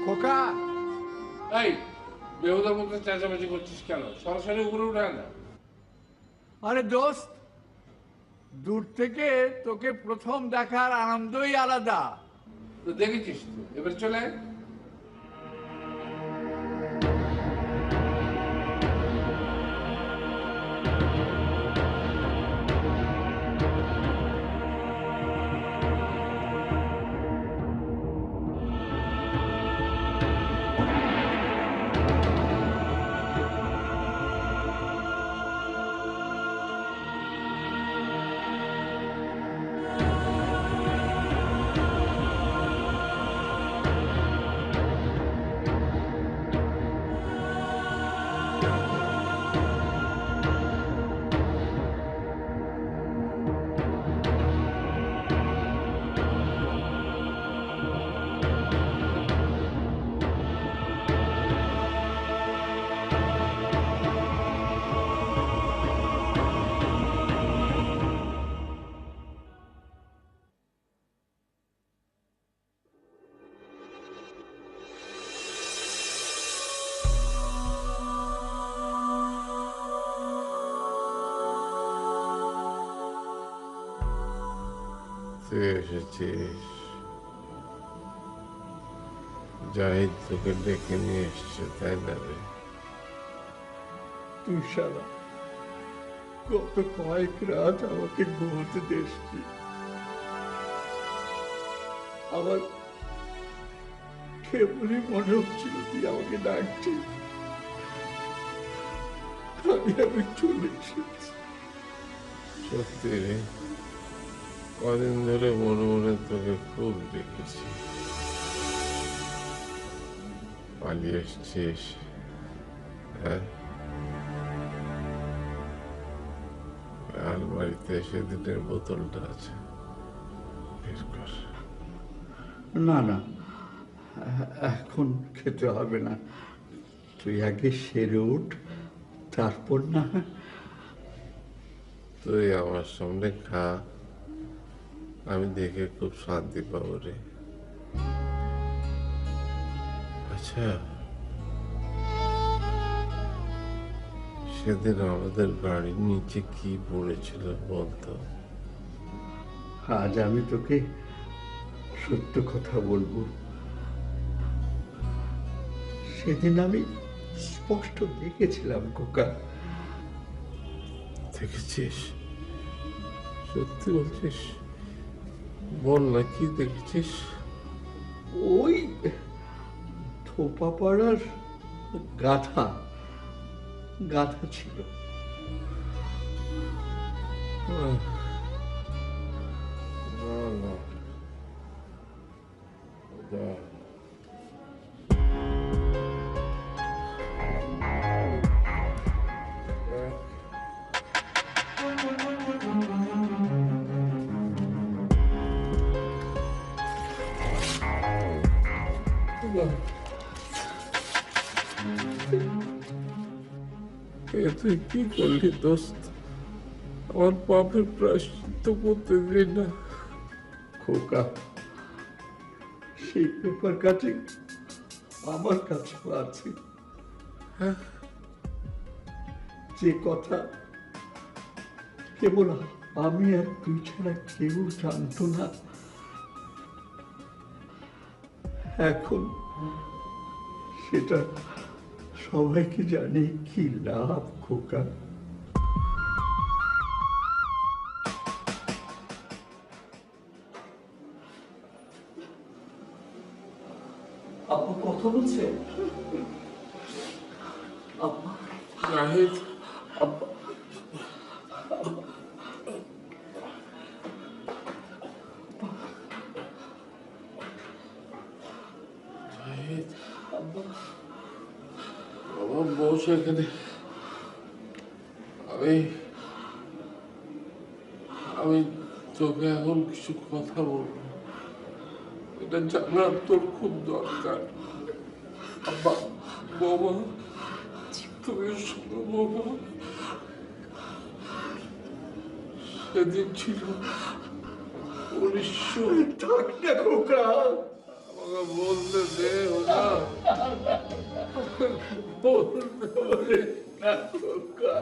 খোকা, এই বেহুদার মধ্যে চেঁচামেচি করছিস কেন? সরাসরি উপরে উঠে না। আরে দোস্ত, দূর থেকে তোকে প্রথম দেখার আনন্দই আলাদা। তো দেখেছিস তো, এবার চলে আয়। তুই এসেছিস, জাহিদ তোকে ডেকে নিয়ে এসছে, তাই না রে? তুই শালা গত কয়েক রাত আমাকে ঘুমোতে দেসনি। আমার কেবলই মনে হচ্ছিল তুই আমাকে ডাকছিস। আমি চলে এসেছি। সত্যি রে, কদিন ধরে মনে মনে তোকে খুব দেখেছি। পালিয়ে এসছিস, হ্যাঁ? আলমারিতে সেদিনের বোতলটা আছে, বের কর। না না, এখন খেতে হবে না, তুই আগে সেরে উঠ, তারপর না। তুই আমার সামনে খা, আমি দেখে খুব শান্তি পাবো রে। আচ্ছা, সেদিন আমাদের গাড়ির নিচে কি পড়েছিল বলতো? আজ আমি তোকে সত্য কথা বলবো, সেদিন আমি স্পষ্ট দেখেছিলাম খোকা। দেখেছিস? সত্যি বলছিস? বল না, কি দেখেছিস? ওই থোপা পাড়ার গাধা গাধা ছিল। না, না, না। তুই কি করলি দোস্ত? আমার পাপের প্রায়শ্চিত্ত করতে দিলি না। খোকা, সেই পেপার কাটিং আমার কাছে আছে। যে কথা কেবল আমি আর তুই ছাড়া কেউ জানতো না, এখন সেটা সবাইকে জানি। কি লাভ খোকা? আপু কথা বলছে? আব্বা, জাহিদ, আব্বা, জাহিদ, বাবা বসে এখানে। আমি তোকে এখন কিছু কথা বলবো, এটা জানার তোর খুব দরকার। আব্বা, বাবা, তুমি শোনো বাবা, সেদিন ছিল 1900। থাক না খোকা, আমাকে বলতে দে ওরা, বলতে না খোকা।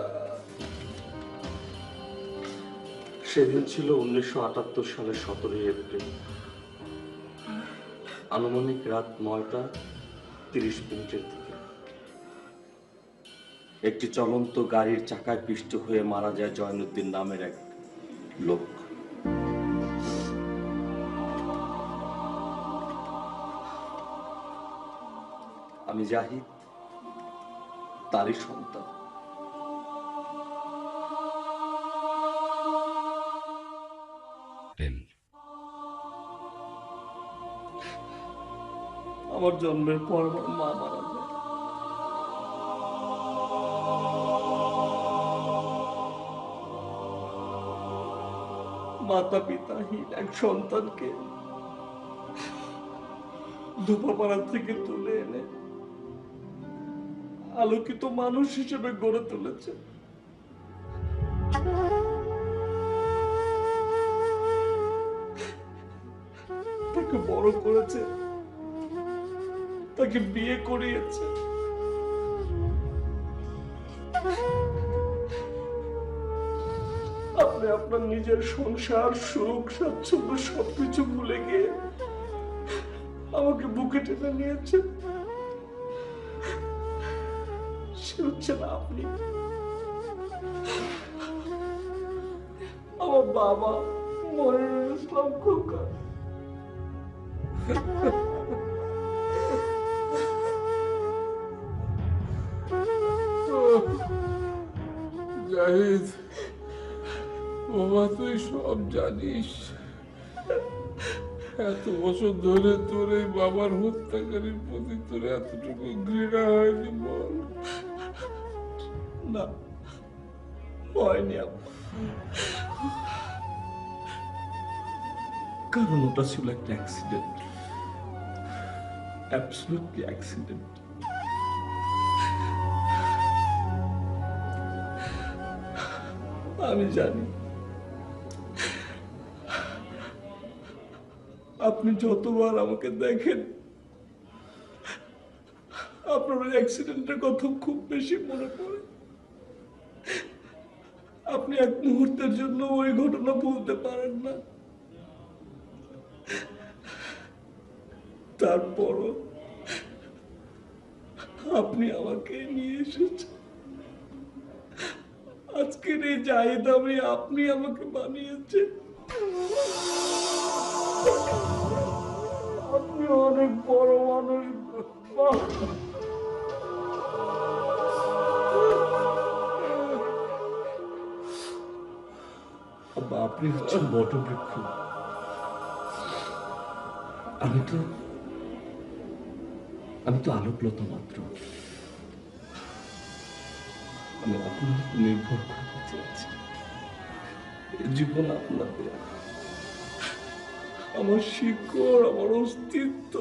সেদিন ছিল 1978 সালের 17 এপ্রিল, আনুমানিক রাত 9:30 দিকে। একটি চলন্ত গাড়ির চাকায় পিষ্ট হয়ে মারা যায় জয়নুদ্দিন নামের এক লোক। আমি জাহিদ, তারই সন্তান। আমার জন্মের পর আমার মা মারা যায়। মাতা পিতাহীন এক সন্তানকে ধোপাপাড়া থেকে তুলে এনে আলোকিত মানুষ হিসেবে গড়ে তুলেছে। তাকে বড় করেছে, তাকে বিয়ে করিয়েছে। আপনি আপনার নিজের সংসার, সুখ, স্বাচ্ছন্দ্য সবকিছু ভুলে গিয়ে আমাকে বুকে টেনে নিয়েছেন। সে হচ্ছেন আপনি, আমার বাবা মনিরুল ইসলাম খোকা। জাহিদ বাবা, তুই সব জানিস, এত বছর ধরে তোর এই বাবার হত্যাকারীর প্রতি তোর এতটুকু ঘৃণা হয়নি বল? না, হয়নি আব্বা। কারণ ওটা ছিল একটা অ্যাক্সিডেন্ট, অ্যাবসলিউটলি অ্যাক্সিডেন্ট। আমি জানি আপনি যতবার আমাকে দেখেন আপনার ওই অ্যাক্সিডেন্টের কথা খুব বেশি মনে পড়ে। আপনি এক মুহূর্তের জন্য ওই ঘটনা ভুলতে পারেন না। তারপরও আপনি আমাকে নিয়ে এসেছেন। আজকের এই জাহিদ আপনি আমাকে বানিয়েছেন। আপনি অনেক বড় মানুষ। আপনি হচ্ছেন বটবৃক্ষ, আমি তো আলোকলতা মাত্র। আমি আপনার উপর নির্ভর করে বেঁচে আছি। এই জীবন আপনার দেয়া। আমার শিকড়, আমার অস্তিত্ব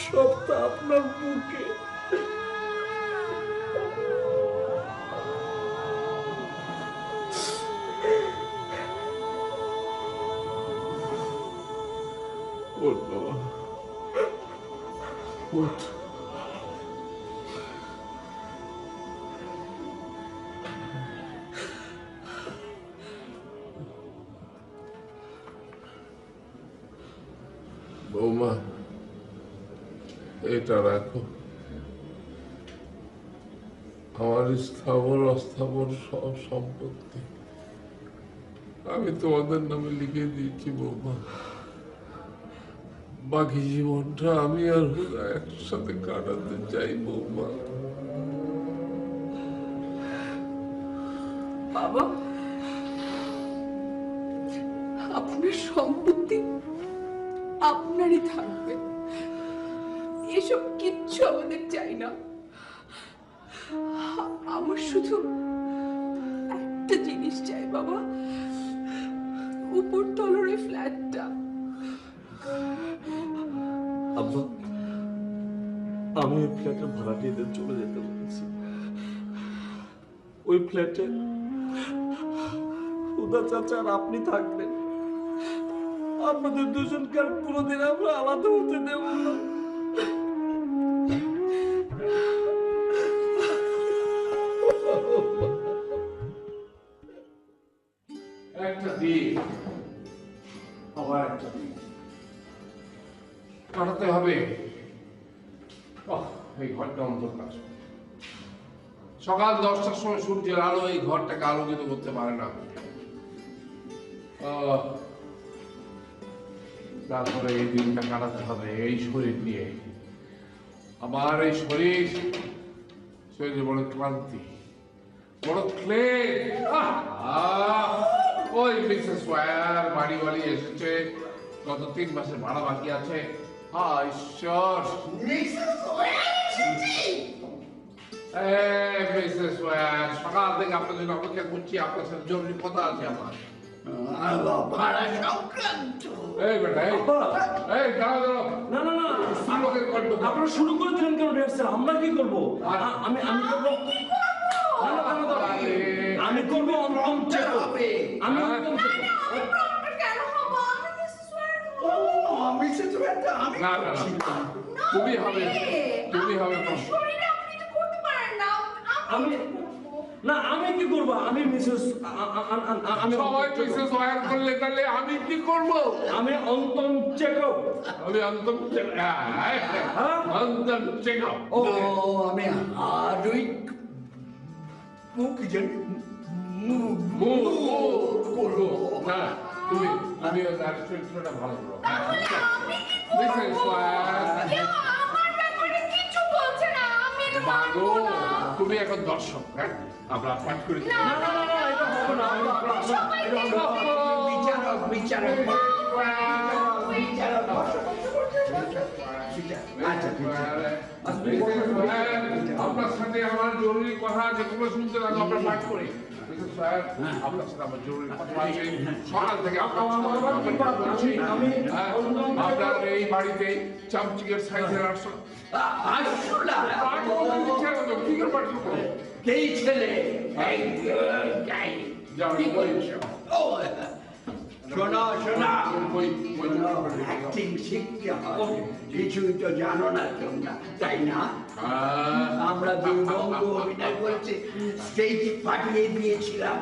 সবটা আপনার বুকে। ওঠ বাবা, ওঠ। বৌমা, এটা রাখো। আমার স্থাবর অস্থাবর সব সম্পত্তি আমি তোমাদের নামে লিখে দিয়েছি বৌমা। বাকি জীবনটা আমি আর হুদা একসাথে কাটাতে চাই বৌমা। বাবা, আপনার সম্পত্তি আপনারই থাকবে, এসব কিচ্ছু আমাদের চাই না। আমার শুধু একটা জিনিস চাই বাবা, উপর তলার ওই ফ্ল্যাটটা। আব্বা, আমি ওই ফ্ল্যাটের ভাড়াটিয়াদের চলে যেতে বলেছি। ওই ফ্ল্যাটে হুদা চাচা আর আপনি থাকবেন। আপনাদের দুজনকে আর কোনোদিন আমরা আলাদা হতে দেব না। একটা দিন আবার একটা দিন কাটাতে হবে। এই ঘরটা অন্ধকার। সকাল 10টার সময় সূর্যের আলো এই ঘরটাকে আলোকিত করতে পারে না। তারপরে এই দিনটা কাটাতে হবে এই শরীর নিয়ে। আমার এই শরীরে বড় ক্লান্তি, বড় ক্লেদ। ওই মিসেস ওয়্যার বাড়ি এসেছে, গত 3 মাসের ভাড়া বাকি আছে। ঈশ্বর, মিসেস ওয়্যার, সকাল থেকে আপনার জন্য অপেক্ষা করছি। আপনার সাথে জরুরি কথা আছে আমার। এই বেটা, এই দাঁড়াও। না না না, লোকের কণ্ঠ। আপনারা শুরু করে দিলেন কেন রিহার্সাল? আমরা কি করবো? আমি করবো। আমি করবো অন্তম চেক। আমি অন্তম চেক। না না না, তুমি হবে আমি না, আমি কি করবো? আমি মিসেস আমি সবাই মিসেস ওয়্যার করলে আমি কি করবো? আমি অন্তম চেক। আমি অন্তম চেক। ও আমি আরই মুখ জানি করবো না। তুমি তার চরিত্রটা ভালো করো। মিসেস ওয়্যার, তুমি এখন দর্শক। হ্যাঁ, আমরা পাঠ করি। না না না না, এটা হবে না। বিচারক বিচারক বসো, বসো, বসো, বসো। আচ্ছা, আপনার সাথে আমার জরুরি কথা আছে, তোমরা শুনতে লাগো, আমরা পাঠ করি। স্যার, আপনার সাথে আমার জরুরি কথা আছে। সকাল থেকে আপনার এই বাড়িতে চামচিকের সাইজের আসল কি করে পাঠ করবো? এই ছেলে শোনো শোনা, অ্যাক্টিং শিখতে হবে, কিছুই তো জানো না তোমরা, তাই না? আমরা দুই বন্ধু অভিনয় করেছি, স্টেজ পাঠিয়ে দিয়েছিলাম।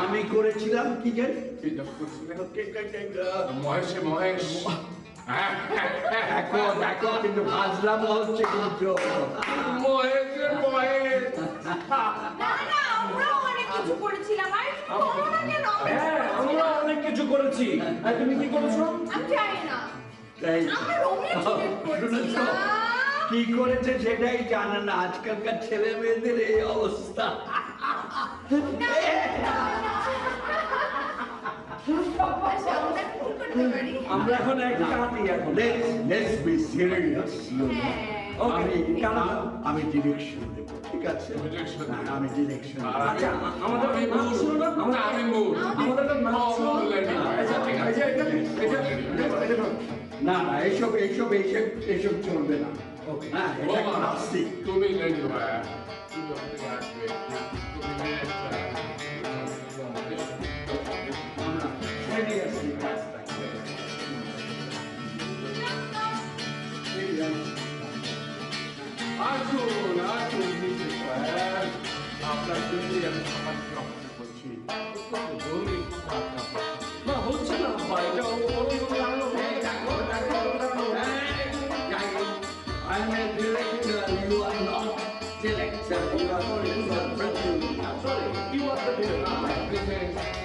আমি করেছিলাম কি জানি, মহেশে মহেশ। দেখো দেখো, কিন্তু ভাজলাম হচ্ছে কিন্তু মহেশের মহেশ। আমরাও অনেক কিছু করেছিলাম, আর তোমরা কেন? আমরা অনেক কিছু করেছি। তুমি কি করেছো? আমি জানি না। তাই আমরা রোমিও শুনেছ? কি করেছে সেটাই জানে না, আজকালকার ছেলে মেয়েদের এই অবস্থা। আমরা এখন একটা হাঁটি এখন। Let's be serious. হ্যাঁ। আমি ডিরেকশন দেব, ঠিক আছে? Direction হ্যাঁ, আমি ডিরেকশন আচ্ছা, আমাদের নাচ শুনো না? আমি মুভ। আমাদের নাচ শুনো না? আচ্ছা, ঠিক আছে। না না, এইসব এইসব এইসব এইসব চলবে না। হ্যাঁ, এটা ক্লাসিক। তুমি রেডি ভাইয়া, তুমি ওখান থেকে আসবে, তুমি next, Ready আছি, কাজটা। আসুন আসুন মিসেস ভাইয়া, আপনার জন্যই আমি সমাজকে অপেক্ষা করছি। কত জরুরি কথা আপনার। না, হচ্ছে না ভাই, এটা I'm a director, you are not director, you are only the president. Sorry, you are the director. This is